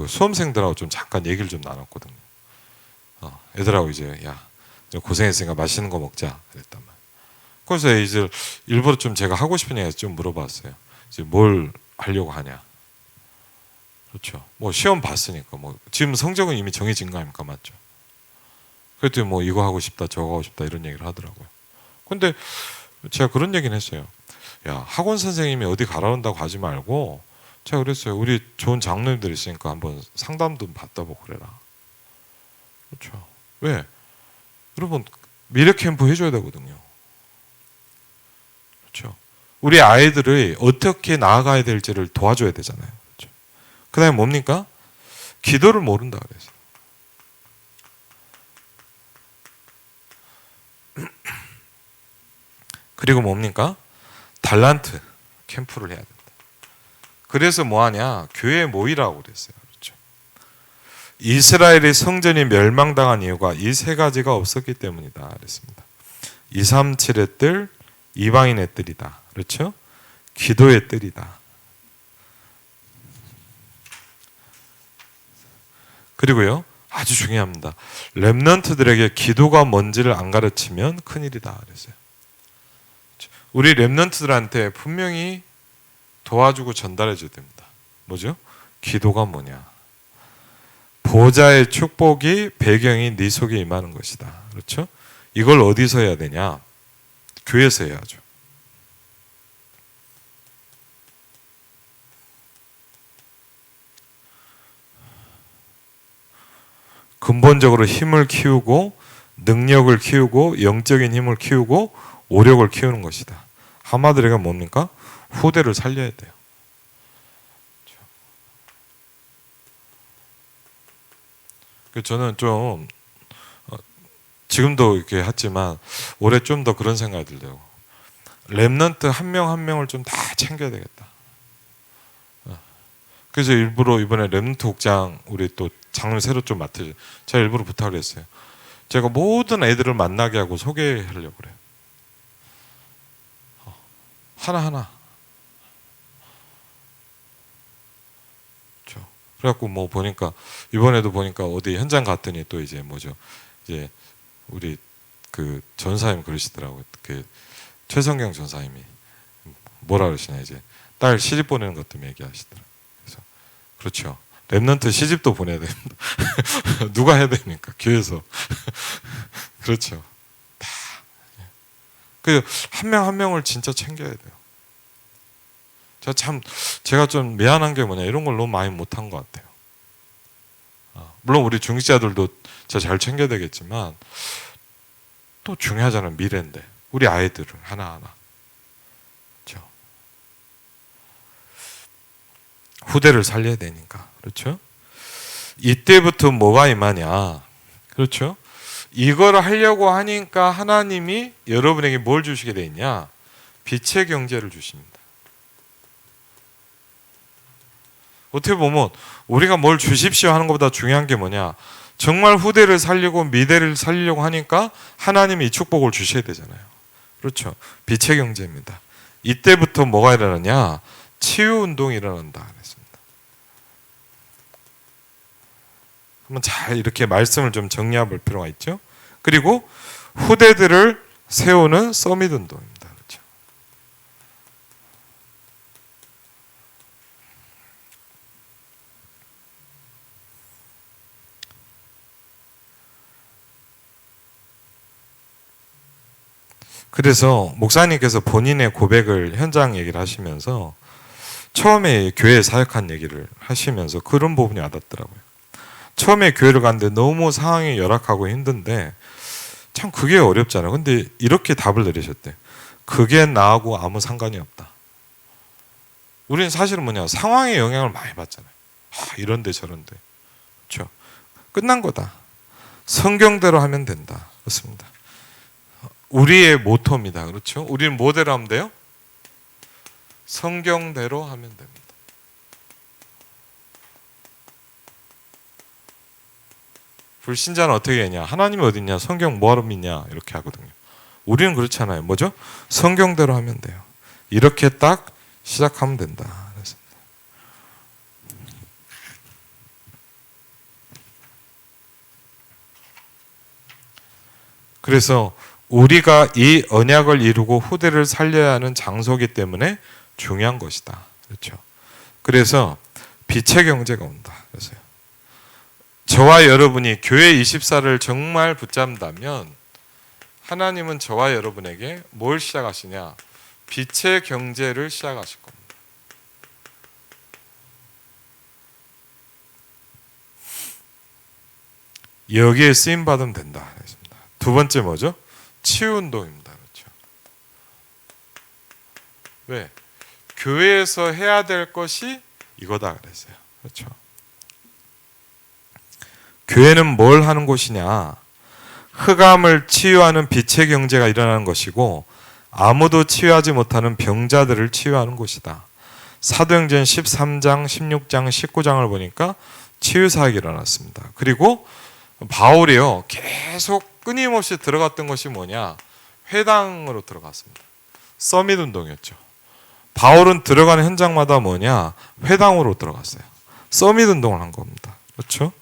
수험생들하고 좀 잠깐 얘기를 좀 나눴거든요. 애들하고 이제 좀 고생했으니까 맛있는 거 먹자 그랬단 말이에요. 그래서 이제 일부러 좀 제가 하고 싶은 얘기 좀 물어봤어요. 이제 뭘 하려고 하냐? 그렇죠. 시험 봤으니까 지금 성적은 이미 정해진 거 아닙니까? 맞죠? 그랬더니 이거 하고 싶다, 저거 하고 싶다 이런 얘기를 하더라고요. 근데 제가 그런 얘기는 했어요. 야, 학원 선생님이 어디 가라온다고 하지 말고, 제가 그랬어요. 우리 좋은 장로님들 있으니까 한번 상담도 받아보고 그래라. 그렇죠. 왜? 여러분, 미래 캠프 해줘야 되거든요. 그렇죠. 우리 아이들이 어떻게 나아가야 될지를 도와줘야 되잖아요. 그렇죠. 그 다음에 뭡니까? 기도를 모른다 그랬어요. 그리고 뭡니까? 달란트 캠프를 해야 된다. 그래서 뭐하냐? 교회에 모이라고 그랬어요. 그렇죠. 이스라엘의 성전이 멸망당한 이유가 이 세 가지가 없었기 때문이다 그랬습니다. 237의 뜰, 이방인의 뜰이다. 그렇죠? 기도의 뜰이다. 그리고요, 아주 중요합니다. 렘넌트들에게 기도가 뭔지를 안 가르치면 큰일이다 그랬어요. 우리 렘넌트들한테 분명히 도와주고 전달해 줘야 됩니다. 뭐죠? 기도가 뭐냐? 보좌의 축복이 배경이 네 속에 임하는 것이다. 그렇죠? 이걸 어디서 해야 되냐? 교회에서 해야죠. 근본적으로 힘을 키우고 능력을 키우고 영적인 힘을 키우고 오력을 키우는 것이다. 한마디로 뭡니까? 후대를 살려야 돼요. 저는 좀 지금도 이렇게 했지만 올해 좀 더 그런 생각이 들더라고요. 렘넌트 한 명 한 명을 좀 다 챙겨야 되겠다. 그래서 일부러 이번에 렘넌트 복장 우리 또 장로님 새로 좀 맡으죠. 제가 일부러 부탁을 했어요. 제가 모든 애들을 만나게 하고 소개하려고 그래요. 하나하나. 그렇죠. 그래갖고 뭐 보니까 이번에도 보니까 어디 현장 갔더니 또 이제 뭐죠. 이제 우리 그 전사님 그러시더라고요. 그 최성경 전사님이 뭐라 그러시냐 이제 딸 시집 보내는 것 때문에 얘기하시더라고요. 그래서 그렇죠. 렘넌트 시집도 보내야 됩니다. 누가 해야 됩니까? 교회에서. 그렇죠. 다. 그 한 명 한 명을 진짜 챙겨야 돼요. 제가 좀 미안한 게 뭐냐 이런 걸 너무 많이 못한 것 같아요. 물론 우리 중직자들도 진짜 잘 챙겨야 되겠지만 또 중요하잖아요. 미래인데 우리 아이들을 하나하나. 그렇죠. 후대를 살려야 되니까. 그렇죠. 이때부터 뭐가 임하냐. 그렇죠. 이걸 하려고 하니까 하나님이 여러분에게 뭘 주시게 돼 있냐. 빛의 경제를 주십니다. 어떻게 보면 우리가 뭘 주십시오 하는 것보다 중요한 게 뭐냐. 정말 후대를 살리고 미래를 살리려고 하니까 하나님이 이 축복을 주셔야 되잖아요. 그렇죠. 빛의 경제입니다. 이때부터 뭐가 일어나냐. 치유운동이 일어난다 그랬습니다. 한번 잘 이렇게 말씀을 좀 정리해 볼 필요가 있죠. 그리고 후대들을 세우는 서밋 운동입니다. 그렇죠. 그래서 목사님께서 본인의 고백을 현장 얘기를 하시면서 처음에 교회에 사역한 얘기를 하시면서 그런 부분이 와닿더라고요. 처음에 교회를 갔는데 너무 상황이 열악하고 힘든데 참 그게 어렵잖아요. 근데 이렇게 답을 내리셨대요. 그게 나하고 아무 상관이 없다. 우리는 사실은 뭐냐 상황의 영향을 많이 받잖아요. 이런데 저런데. 그렇죠. 끝난 거다. 성경대로 하면 된다. 그렇습니다. 우리의 모토입니다. 그렇죠? 우리는 뭐대로 하면 돼요? 성경대로 하면 됩니다. 불신자는 어떻게 했냐? 하나님이 어디 있냐? 성경 뭐하러 믿냐? 이렇게 하거든요. 우리는 그렇잖아요. 뭐죠? 성경대로 하면 돼요. 이렇게 딱 시작하면 된다. 그렇습니다. 그래서 우리가 이 언약을 이루고 후대를 살려야 하는 장소이기 때문에 중요한 것이다. 그렇죠. 그래서 빛의 경제가 온다. 그래서요. 저와 여러분이 교회 24를 정말 붙잡는다면 하나님은 저와 여러분에게 뭘 시작하시냐? 빛의 경제를 시작하실 겁니다. 여기에 쓰임 받으면 된다. 그랬습니다. 두 번째 뭐죠? 치유운동입니다. 그렇죠. 왜? 교회에서 해야 될 것이 이거다 그랬어요. 그렇죠. 교회는 뭘 하는 곳이냐? 흑암을 치유하는 빛의 경제가 일어나는 것이고 아무도 치유하지 못하는 병자들을 치유하는 곳이다. 사도행전 13장, 16장, 19장을 보니까 치유사역이 일어났습니다. 그리고 바울이요 계속 끊임없이 들어갔던 것이 뭐냐? 회당으로 들어갔습니다. 서밋 운동이었죠. 바울은 들어가는 현장마다 뭐냐? 회당으로 들어갔어요. 서밋 운동을 한 겁니다. 그렇죠?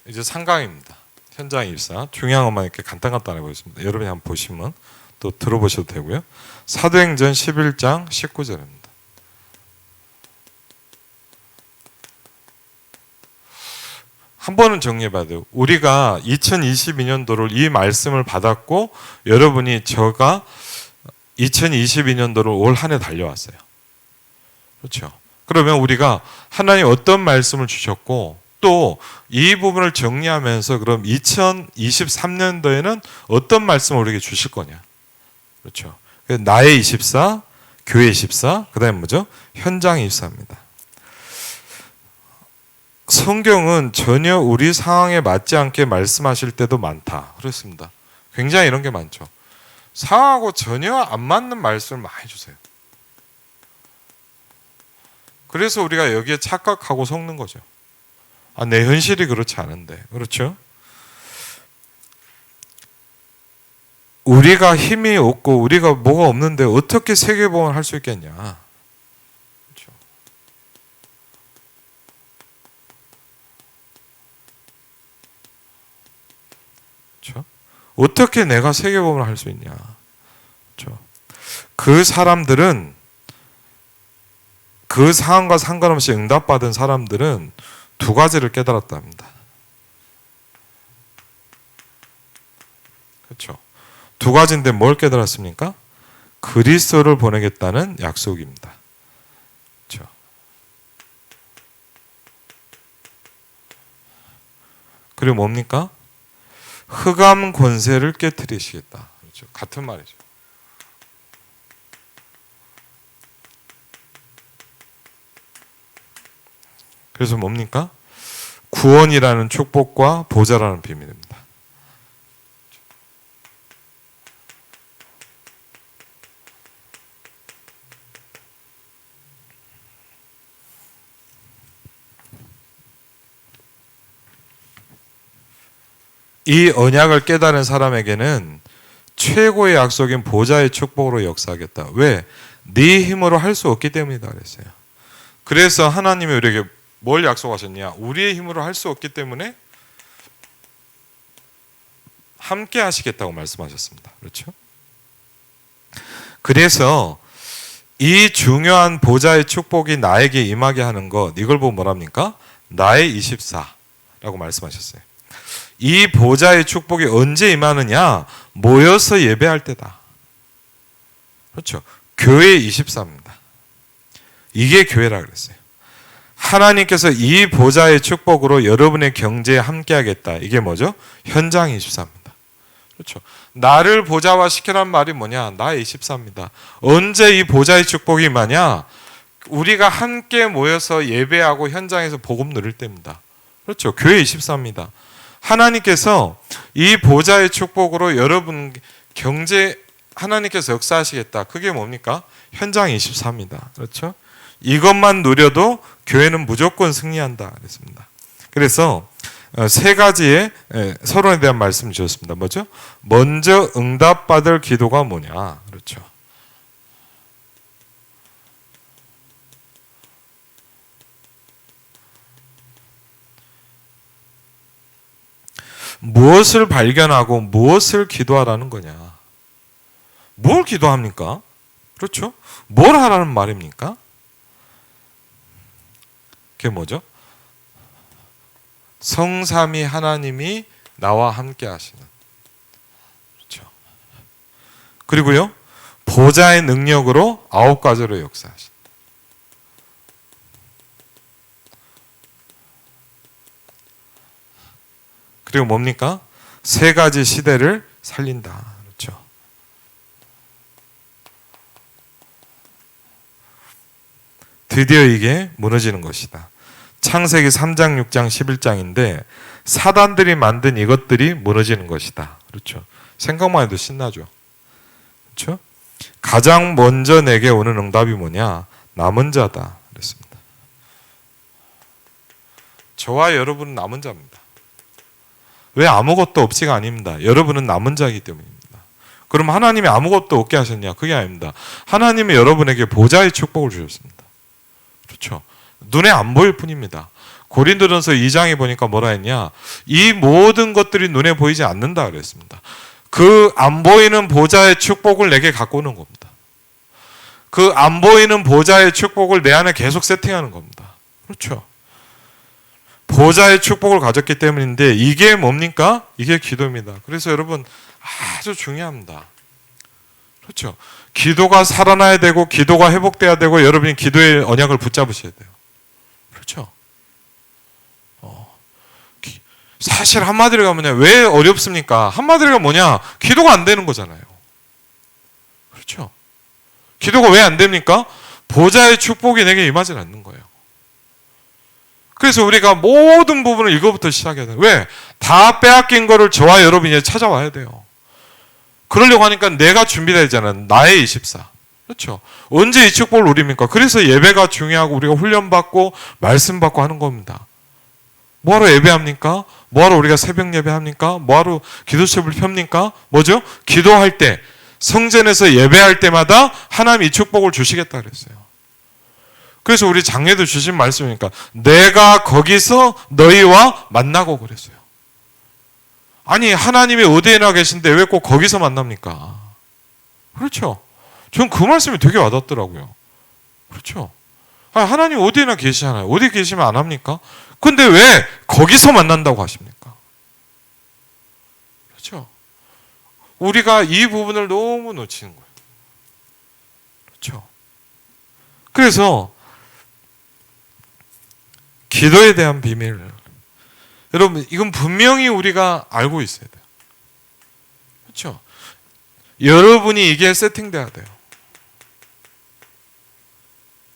이제 3강입니다. 현장 입사. 중요한 것만 이렇게 간단간단하게 보겠습니다. 여러분이 한번 보시면 또 들어보셔도 되고요. 사도행전 11장 19절입니다. 한 번은 정리해봐야 돼요. 우리가 2022년도를 이 말씀을 받았고 여러분이 저가 2022년도를 올 한 해 달려왔어요. 그렇죠. 그러면 우리가 하나님 어떤 말씀을 주셨고 또 이 부분을 정리하면서 그럼 2023년도에는 어떤 말씀을 우리에게 주실 거냐. 그렇죠. 나의 24, 교회 24, 그 다음에 뭐죠? 현장 24입니다. 성경은 전혀 우리 상황에 맞지 않게 말씀하실 때도 많다. 그렇습니다. 굉장히 이런 게 많죠. 상하고 전혀 안 맞는 말씀을 많이 주세요. 그래서 우리가 여기에 착각하고 속는 거죠. 아, 내 현실이 그렇지 않은데. 그렇죠? 우리가 힘이 없고 우리가 뭐가 없는데 어떻게 세계복음을 할 수 있겠냐. 그렇죠? 그렇죠? 어떻게 내가 세계복음을 할 수 있냐. 그렇죠? 그 사람들은 그 상황과 상관없이 응답받은 사람들은 두 가지를 깨달았답니다. 그렇죠? 두 가지인데 뭘 깨달았습니까? 그리스도를 보내겠다는 약속입니다. 그렇죠? 그리고 뭡니까? 흑암 권세를 깨뜨리시겠다. 그렇죠? 같은 말이죠. 그래서 뭡니까? 구원이라는 축복과 보좌라는 비밀입니다. 이 언약을 깨달은 사람에게는 최고의 약속인 보좌의 축복으로 역사하겠다. 왜? 네 힘으로 할 수 없기 때문이다 그랬어요. 그래서 하나님이 우리에게 뭘 약속하셨냐? 우리의 힘으로 할 수 없기 때문에 함께 하시겠다고 말씀하셨습니다. 그렇죠? 그래서 이 중요한 보좌의 축복이 나에게 임하게 하는 것, 이걸 보고 뭐랍니까? 나의 24라고 말씀하셨어요. 이 보좌의 축복이 언제 임하느냐? 모여서 예배할 때다. 그렇죠? 교회 24입니다. 이게 교회라 그랬어요. 하나님께서 이 보좌의 축복으로 여러분의 경제에 함께하겠다. 이게 뭐죠? 현장 24입니다. 그렇죠? 나를 보좌화 시키란 말이 뭐냐? 나 24입니다. 언제 이 보좌의 축복이 임하냐? 우리가 함께 모여서 예배하고 현장에서 복음 누릴 때입니다. 그렇죠? 교회 24입니다. 하나님께서 이 보좌의 축복으로 여러분 경제 하나님께서 역사하시겠다. 그게 뭡니까? 현장 24입니다. 그렇죠? 이것만 누려도 교회는 무조건 승리한다 그랬습니다. 그래서 세 가지의 서론에 대한 말씀 주셨습니다. 뭐죠? 먼저 응답받을 기도가 뭐냐? 그렇죠. 무엇을 발견하고 무엇을 기도하라는 거냐? 뭘 기도합니까? 그렇죠? 뭘 하라는 말입니까? 그게 뭐죠? 성삼위 하나님이 나와 함께 하시는. 그렇죠? 그리고요, 보좌의 능력으로 9가지로 역사하신. 그리고 뭡니까? 세 가지 시대를 살린다. 그렇죠? 드디어 이게 무너지는 것이다. 창세기 3장, 6장, 11장인데 사단들이 만든 이것들이 무너지는 것이다. 그렇죠? 생각만 해도 신나죠. 그렇죠? 가장 먼저 내게 오는 응답이 뭐냐? 남은 자다. 그랬습니다. 저와 여러분은 남은 자입니다. 왜 아무것도 없지가 아닙니다. 여러분은 남은 자이기 때문입니다. 그럼 하나님이 아무것도 없게 하셨냐? 그게 아닙니다. 하나님이 여러분에게 보좌의 축복을 주셨습니다. 그렇죠? 눈에 안 보일 뿐입니다. 고린도전서 2장에 보니까 뭐라 했냐? 이 모든 것들이 눈에 보이지 않는다 그랬습니다. 그 안 보이는 보좌의 축복을 내게 갖고 오는 겁니다. 그 안 보이는 보좌의 축복을 내 안에 계속 세팅하는 겁니다. 그렇죠? 보좌의 축복을 가졌기 때문인데 이게 뭡니까? 이게 기도입니다. 그래서 여러분 아주 중요합니다. 그렇죠? 기도가 살아나야 되고 기도가 회복돼야 되고 여러분이 기도의 언약을 붙잡으셔야 돼요. 그렇죠? 사실 한마디로 가면 왜 어렵습니까? 한마디로 뭐냐? 기도가 안 되는 거잖아요. 그렇죠? 기도가 왜 안 됩니까? 보좌의 축복이 내게 임하지 않는 거예요. 그래서 우리가 모든 부분을 이거부터 시작해야 돼요. 왜? 다 빼앗긴 거를 저와 여러분이 찾아와야 돼요. 그러려고 하니까 내가 준비되잖아. 나의 24. 그렇죠? 언제 이 축복을 누립니까? 그래서 예배가 중요하고 우리가 훈련받고 말씀 받고 하는 겁니다. 뭐하러 예배합니까? 뭐하러 우리가 새벽 예배합니까? 뭐하러 기도책을 펴니까? 뭐죠? 기도할 때, 성전에서 예배할 때마다 하나님 이 축복을 주시겠다 그랬어요. 그래서 우리 장례도 주신 말씀이니까 내가 거기서 너희와 만나고 그랬어요. 아니 하나님이 어디에나 계신데 왜 꼭 거기서 만납니까? 그렇죠. 전 그 말씀이 되게 와닿더라고요. 그렇죠. 아니, 하나님 어디에나 계시잖아요. 어디 계시면 안 합니까? 근데 왜 거기서 만난다고 하십니까? 그렇죠. 우리가 이 부분을 너무 놓치는 거예요. 그렇죠. 그래서 기도에 대한 비밀, 여러분 이건 분명히 우리가 알고 있어야 돼요. 그렇죠. 여러분이 이게 세팅돼야 돼요.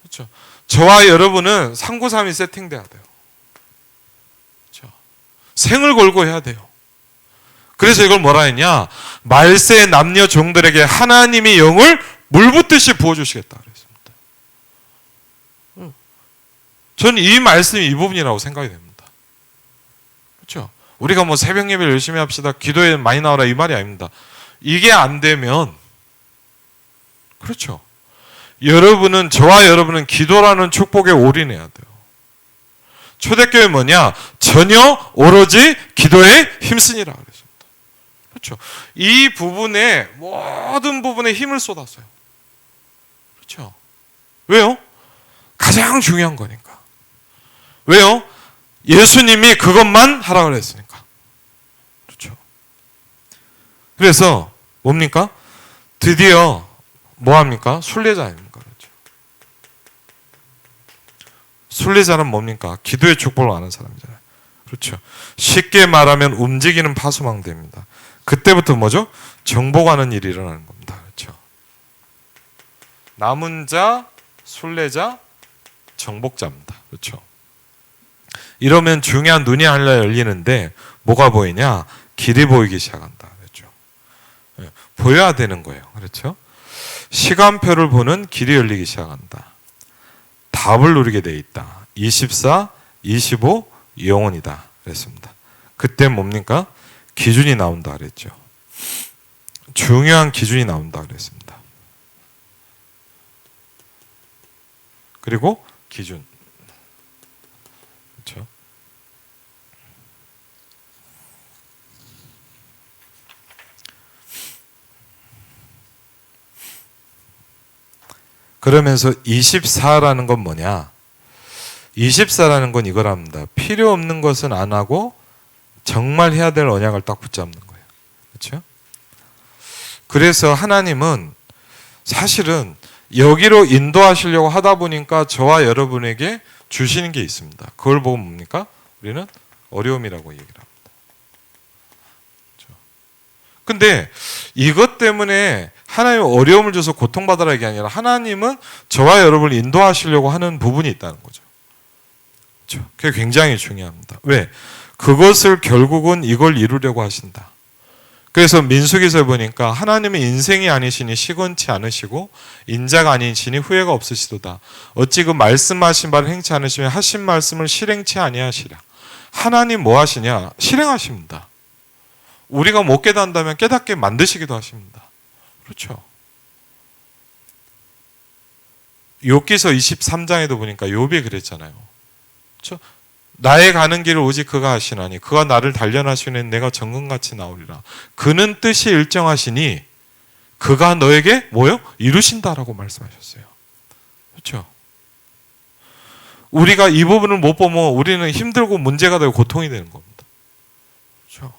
그렇죠. 저와 여러분은 393이 세팅돼야 돼요. 그렇죠. 생을 걸고 해야 돼요. 그래서 이걸 뭐라 했냐? 말세 남녀 종들에게 하나님이 영을 물붓듯이 부어주시겠다 그랬습니다. 저는 이 말씀이 이 부분이라고 생각이 됩니다. 그렇죠? 우리가 뭐 새벽 예배를 열심히 합시다, 기도에 많이 나오라 이 말이 아닙니다. 이게 안 되면 그렇죠. 저와 여러분은 기도라는 축복에 올인해야 돼요. 초대교회 뭐냐? 전혀 오로지 기도에 힘쓰니라 그랬습니다. 그렇죠. 이 부분에 모든 부분에 힘을 쏟았어요. 그렇죠. 왜요? 가장 중요한 거니까. 왜요? 예수님이 그것만 하라 그랬으니까. 그렇죠. 그래서 뭡니까? 드디어 뭐합니까? 순례자입니까? 그렇죠. 순례자는 뭡니까? 기도의 축복을 아는 사람이잖아요. 그렇죠. 쉽게 말하면 움직이는 파수망대입니다. 그때부터 뭐죠? 정복하는 일이 일어나는 겁니다. 그렇죠. 남은 자, 순례자, 정복자입니다. 그렇죠. 이러면 중요한 눈이 하나 열리는데 뭐가 보이냐? 길이 보이기 시작한다. 그렇죠. 보여야 되는 거예요. 그렇죠. 시간표를 보는 길이 열리기 시작한다. 답을 누리게 돼 있다. 24, 25, 영원이다. 그랬습니다. 그때 뭡니까? 기준이 나온다 그랬죠. 중요한 기준이 나온다 그랬습니다. 그리고 기준. 그렇죠? 그러면서 24라는 건 뭐냐? 24라는 건 이거랍니다. 필요 없는 것은 안 하고 정말 해야 될 언약을 딱 붙잡는 거예요. 그렇죠? 그래서 하나님은 사실은 여기로 인도하시려고 하다 보니까 저와 여러분에게 주시는 게 있습니다. 그걸 보고 뭡니까? 우리는 어려움이라고 얘기를 합니다. 그렇죠? 근데 이것 때문에 하나님 어려움을 줘서 고통받으라 이게 아니라 하나님은 저와 여러분을 인도하시려고 하는 부분이 있다는 거죠. 그렇죠? 그게 굉장히 중요합니다. 왜? 그것을 결국은 이걸 이루려고 하신다. 그래서 민수기서에 보니까 하나님은 인생이 아니시니 시건치 않으시고 인자가 아니시니 후회가 없으시도다. 어찌 그 말씀하신 바를 행치 않으시면 하신 말씀을 실행치 아니하시랴. 하나님 뭐 하시냐? 실행하십니다. 우리가 못 깨닫는다면 깨닫게 만드시기도 하십니다. 그렇죠. 욥기서 23장에도 보니까 욥이 그랬잖아요. 그렇죠? 나의 가는 길을 오직 그가 하시나니 그가 나를 단련하시는 내가 정금같이 나오리라. 그는 뜻이 일정하시니 그가 너에게 뭐요? 이루신다라고 말씀하셨어요. 그렇죠? 우리가 이 부분을 못 보면 우리는 힘들고 문제가 되고 고통이 되는 겁니다. 그렇죠?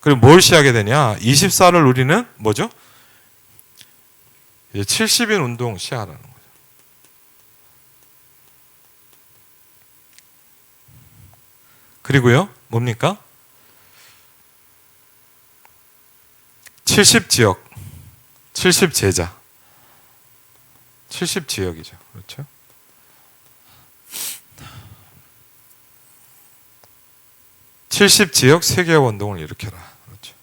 그리고 뭘 시작하게 되냐? 24를 우리는 뭐죠? 이제 70인 운동 시작하라는 거죠. 그리고요, 뭡니까? 70지역, 70제자, 70지역이죠. 그렇죠? (70지역) 세계화 운동을 일으켜라. 그렇죠.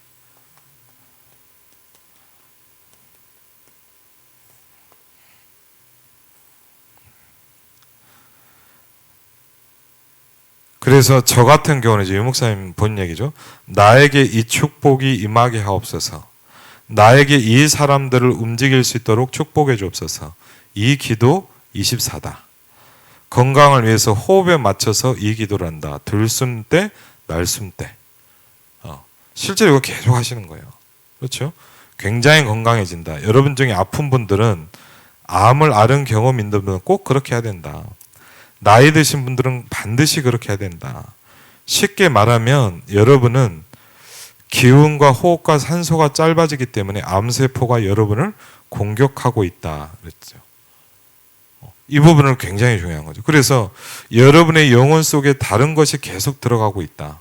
그래서 저 같은 경우는 이제 유 목사님 본 얘기죠. 나에게 이 축복이 임하게 하옵소서. 나에게 이 사람들을 움직일 수 있도록 축복해 주옵소서. 이 기도 24다. 건강을 위해서 호흡에 맞춰서 이 기도를 한다. 들숨 때, 날숨 때. 실제로 이거 계속 하시는 거예요. 그렇죠? 굉장히 건강해진다. 여러분 중에 아픈 분들은 암을 앓은 경험 있는 분들은 꼭 그렇게 해야 된다. 나이 드신 분들은 반드시 그렇게 해야 된다. 쉽게 말하면 여러분은 기운과 호흡과 산소가 짧아지기 때문에 암세포가 여러분을 공격하고 있다. 그랬죠. 이 부분은 굉장히 중요한 거죠. 그래서 여러분의 영혼 속에 다른 것이 계속 들어가고 있다.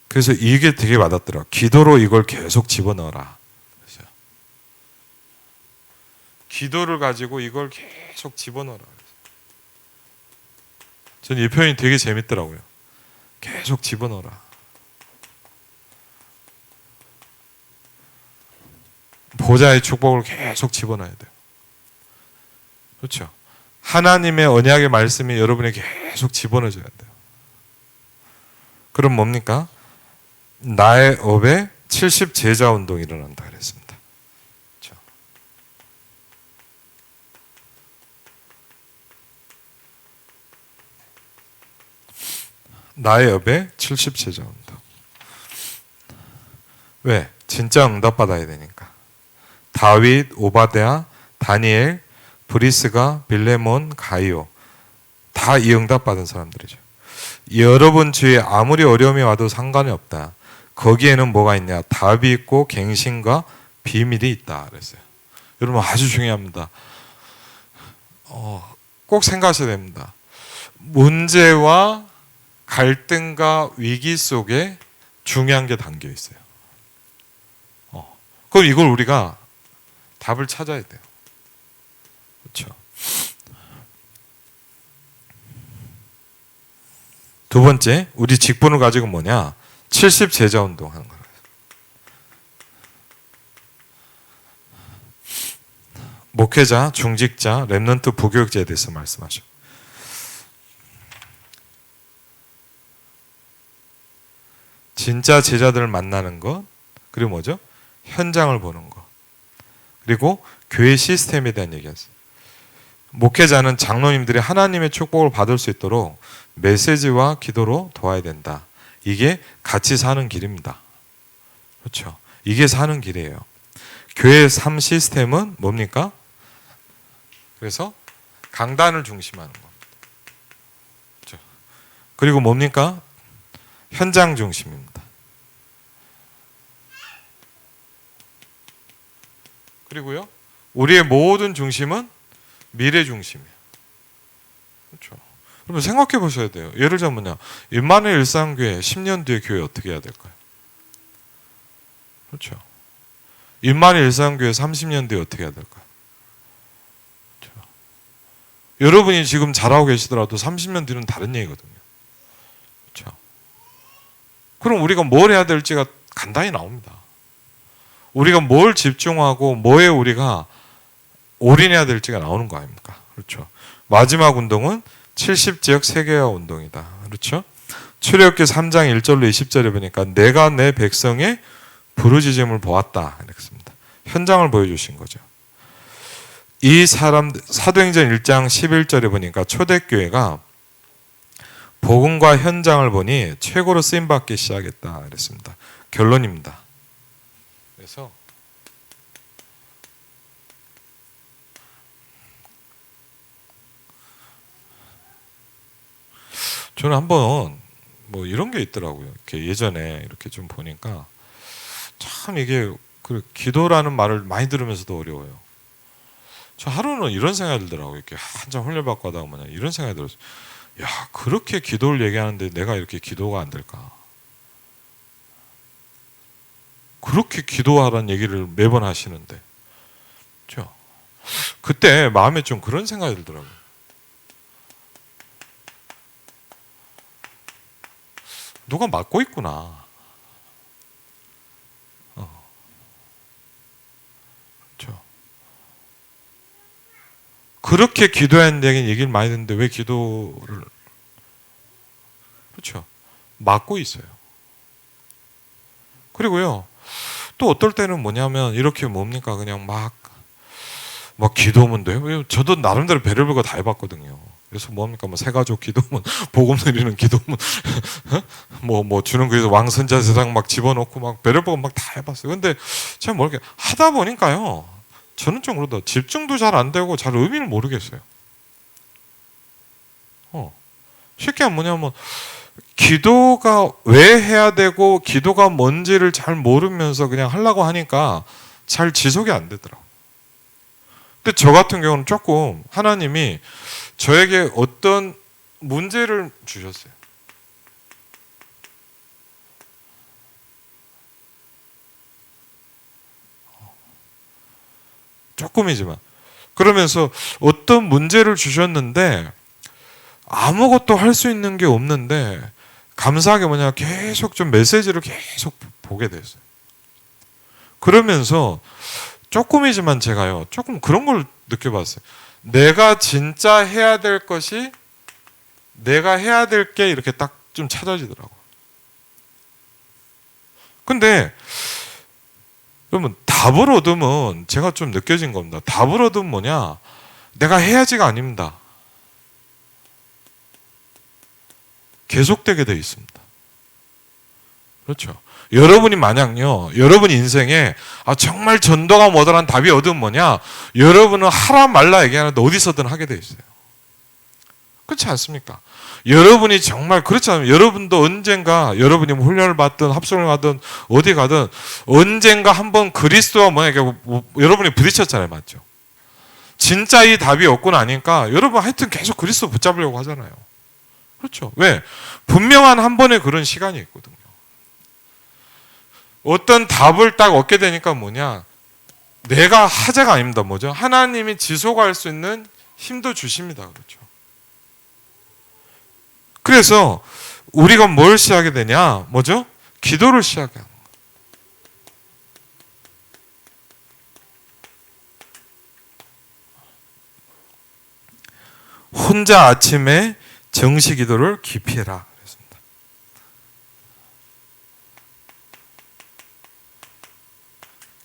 그래서 이게 되게 와닿더라. 기도로 이걸 계속 집어넣어라. 그렇죠? 기도를 가지고 이걸 계속 집어넣어라. 저는 이 표현이 되게 재밌더라고요. 계속 집어넣어라. 보좌의 축복을 계속 집어넣어야 돼요. 그렇죠? 하나님의 언약의 말씀이 여러분에 계속 집어넣어줘야 돼요. 그럼 뭡니까? 나의 업에 70 제자 운동이 일어난다 그랬습니다. 그렇죠? 나의 업에 70 제자 운동. 왜? 진짜 응답받아야 되니까. 다윗, 오바댜, 다니엘, 브리스가, 빌레몬, 가이오 다 이 응답받은 사람들이죠. 여러분 주위에 아무리 어려움이 와도 상관이 없다. 거기에는 뭐가 있냐? 답이 있고 갱신과 비밀이 있다 그랬어요. 여러분 아주 중요합니다. 꼭 생각하셔야 됩니다. 문제와 갈등과 위기 속에 중요한 게 담겨 있어요. 그럼 이걸 우리가 답을 찾아야 돼요. 그렇죠? 두 번째, 우리 직분을 가지고 뭐냐? 70 제자 운동 하는 거예요. 목회자, 중직자, 렘넌트 부교육자에 대해서 말씀하셔. 진짜 제자들을 만나는 것, 그리고 뭐죠? 현장을 보는 것. 그리고 교회 시스템에 대한 얘기였어요. 목회자는 장로님들이 하나님의 축복을 받을 수 있도록 메시지와 기도로 도와야 된다. 이게 같이 사는 길입니다. 그렇죠? 이게 사는 길이에요. 교회의 삶 시스템은 뭡니까? 그래서 강단을 중심하는 겁니다. 그렇죠? 그리고 뭡니까? 현장 중심입니다. 그리고요, 우리의 모든 중심은 미래 중심이에요. 그렇죠? 그러면 생각해 보셔야 돼요. 예를 들면요, 임마누엘 일상교회 10년 뒤에 교회 어떻게 해야 될까요? 그렇죠? 임마누엘 일상교회 30년 뒤에 어떻게 해야 될까요? 그렇죠? 여러분이 지금 잘하고 계시더라도 30년 뒤는 다른 얘기거든요. 그렇죠? 그럼 우리가 뭘 해야 될지가 간단히 나옵니다. 우리가 뭘 집중하고 뭐에 우리가 올인해야 될지가 나오는 거 아닙니까? 그렇죠. 마지막 운동은 70지역 세계화 운동이다. 그렇죠. 출애굽기 3장 1절로 20절에 보니까 내가 내 백성의 부르짖음을 보았다. 이렇습니다. 현장을 보여주신 거죠. 이 사람 사도행전 1장 11절에 보니까 초대교회가 복음과 현장을 보니 최고로 쓰임받기 시작했다. 그랬습니다. 결론입니다. 그래서 저는 한번 뭐 이런 게 있더라고요. 이렇게 예전에 이렇게 좀 보니까 참 이게 그 기도라는 말을 많이 들으면서도 어려워요. 저 하루는 이런 생각이 들더라고요. 이렇게 한참 훈련받고 하다 보면 이런 생각이 들었어요. 야, 그렇게 기도를 얘기하는데 내가 이렇게 기도가 안 될까? 그렇게 기도하라는 얘기를 매번 하시는데, 그렇죠? 그때 마음에 좀 그런 생각이 들더라고요. 누가 맡고 있구나. 그렇죠? 그렇게 기도해야 된다는 얘기를 많이 듣는데 왜 기도를 그렇죠. 막고 있어요. 그리고요, 또 어떨 때는 뭐냐면 이렇게 뭡니까? 그냥 막 기도문 돼요. 저도 나름대로 별의별 거 다 해봤거든요. 그래서 뭡니까? 뭐 새가족 기도문, 복음 드리는 기도문, 뭐 주는 그래서 왕선자 세상 막 집어넣고 막 별의별 거 막 다 해봤어요. 근데 제가 뭐 이렇게 하다 보니까요, 저는 좀 그러다 집중도 잘 안 되고 잘 의미를 모르겠어요. 쉽게 하면 뭐냐면 기도가 왜 해야 되고 기도가 뭔지를 잘 모르면서 그냥 하려고 하니까 잘 지속이 안 되더라고요. 근데 저 같은 경우는 조금 하나님이 저에게 어떤 문제를 주셨어요. 조금이지만. 그러면서 어떤 문제를 주셨는데 아무것도 할 수 있는 게 없는데 감사하게 뭐냐 계속 좀 메시지를 계속 보게 됐어요. 그러면서 조금이지만 제가요 조금 그런 걸 느껴봤어요. 내가 진짜 해야 될 것이 내가 해야 될 게 이렇게 딱 좀 찾아지더라고요. 근데 여러분 답을 얻으면 제가 좀 느껴진 겁니다. 답을 얻으면 뭐냐? 내가 해야지가 아닙니다. 계속되게 되어 있습니다. 그렇죠. 여러분이 만약요, 여러분 인생에 정말 전도가 뭐더란 답이 얻으면 뭐냐? 여러분은 하라 말라 얘기하는데 어디서든 하게 되어 있어요. 그렇지 않습니까? 여러분이 정말 그렇지 않으면 여러분도 언젠가 여러분이 훈련을 받든 합성을 하든 어디 가든 언젠가 한번 그리스도와 여러분이 부딪혔잖아요. 맞죠? 진짜 이 답이 없고 나니까 여러분 하여튼 계속 그리스도 붙잡으려고 하잖아요. 그렇죠? 왜? 분명한 한 번의 그런 시간이 있거든요. 어떤 답을 딱 얻게 되니까 뭐냐? 내가 하자가 아닙니다. 뭐죠? 하나님이 지속할 수 있는 힘도 주십니다. 그렇죠? 그래서 우리가 뭘 시작하게 되냐? 뭐죠? 기도를 시작하는 거예요. 혼자 아침에 정시 기도를 깊이 해라. 그랬습니다.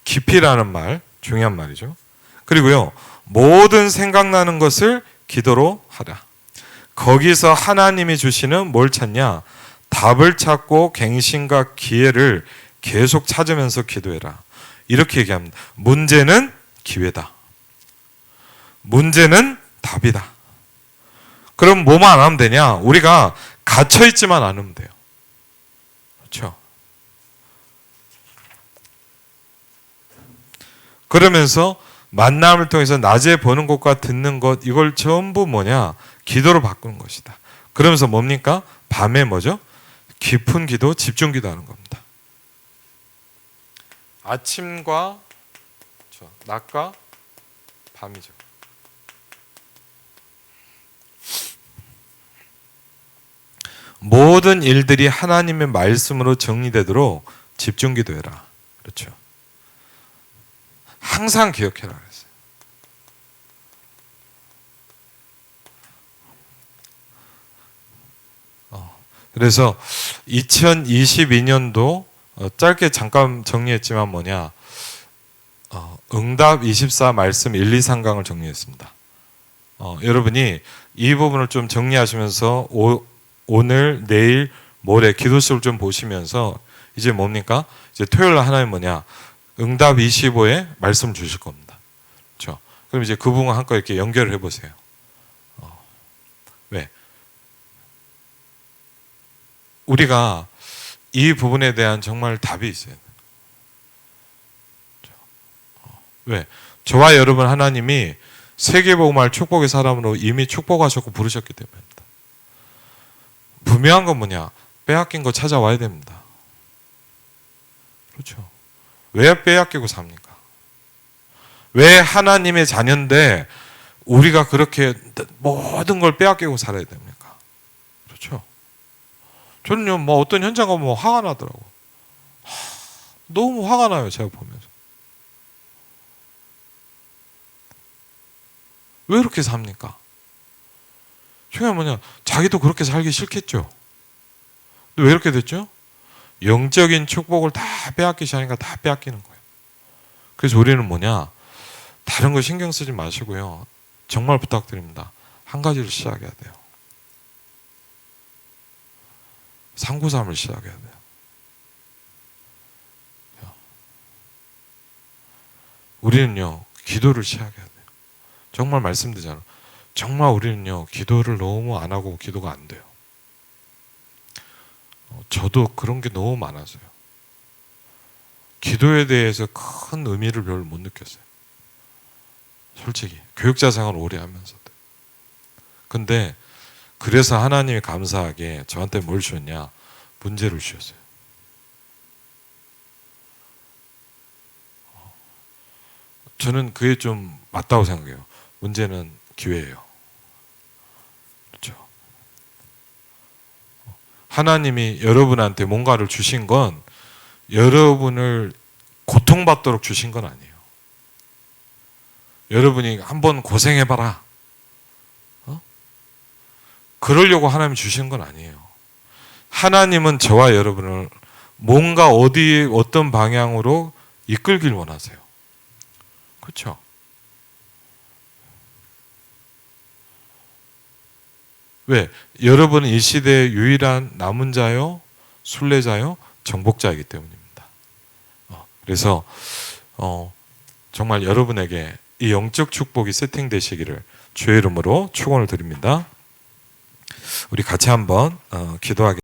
깊이라는 말, 중요한 말이죠. 그리고요, 모든 생각나는 것을 기도로 하라. 거기서 하나님이 주시는 뭘 찾냐? 답을 찾고 갱신과 기회를 계속 찾으면서 기도해라. 이렇게 얘기합니다. 문제는 기회다. 문제는 답이다. 그럼 뭐만 안 하면 되냐? 우리가 갇혀있지만 않으면 돼요. 그렇죠? 그러면서 만남을 통해서 낮에 보는 것과 듣는 것 이걸 전부 뭐냐? 기도로 바꾸는 것이다. 그러면서 뭡니까? 밤에 뭐죠? 깊은 기도, 집중 기도하는 겁니다. 아침과 낮과 밤이죠. 모든 일들이 하나님의 말씀으로 정리되도록 집중 기도해라. 그렇죠. 항상 기억해라 그랬어요. 그래서 2022년도 짧게 잠깐 정리했지만 뭐냐? 응답 24 말씀 1, 2, 3강을 정리했습니다. 여러분이 이 부분을 좀 정리하시면서 오늘, 내일, 모레 기도수를 좀 보시면서 이제 뭡니까? 이제 토요일 날 하나님 뭐냐? 응답 25에 말씀 주실 겁니다. 그렇죠? 그럼 이제 그 부분 한껏 이렇게 연결을 해보세요. 왜? 우리가 이 부분에 대한 정말 답이 있어요. 왜? 저와 여러분 하나님이 세계복음화를 축복의 사람으로 이미 축복하셨고 부르셨기 때문입니다. 분명한 건 뭐냐? 빼앗긴 거 찾아와야 됩니다. 그렇죠? 왜 빼앗기고 삽니까? 왜 하나님의 자녀인데 우리가 그렇게 모든 걸 빼앗기고 살아야 됩니까? 그렇죠? 저는요, 어떤 현장 가면 화가 나더라고요. 너무 화가 나요, 제가 보면서. 왜 그렇게 삽니까? 중요한 뭐냐? 자기도 그렇게 살기 싫겠죠. 근데 왜 이렇게 됐죠? 영적인 축복을 다 빼앗기시 하니까 다 빼앗기는 거예요. 그래서 우리는 뭐냐? 다른 거 신경 쓰지 마시고요. 정말 부탁드립니다. 한 가지를 시작해야 돼요. 393을 시작해야 돼요. 우리는요, 기도를 시작해야 돼요. 정말 말씀드리잖아요. 정말 우리는요, 기도를 너무 안 하고 기도가 안 돼요. 저도 그런 게 너무 많아서요. 기도에 대해서 큰 의미를 별로 못 느꼈어요. 솔직히. 교육자 생활을 오래 하면서도. 근데 그래서 하나님이 감사하게 저한테 뭘 주셨냐? 문제를 주셨어요. 저는 그게 좀 맞다고 생각해요. 문제는 기회예요. 그렇죠? 하나님이 여러분한테 뭔가를 주신 건 여러분을 고통받도록 주신 건 아니에요. 여러분이 한번 고생해봐라. 그러려고 하나님이 주신 건 아니에요. 하나님은 저와 여러분을 뭔가 어떤 방향으로 이끌길 원하세요. 그렇죠? 왜? 여러분은 이 시대의 유일한 남은 자요, 순례자요, 정복자이기 때문입니다. 그래서 정말 여러분에게 이 영적 축복이 세팅되시기를 주의 이름으로 축원을 드립니다. 우리 같이 한번 기도하겠습니다.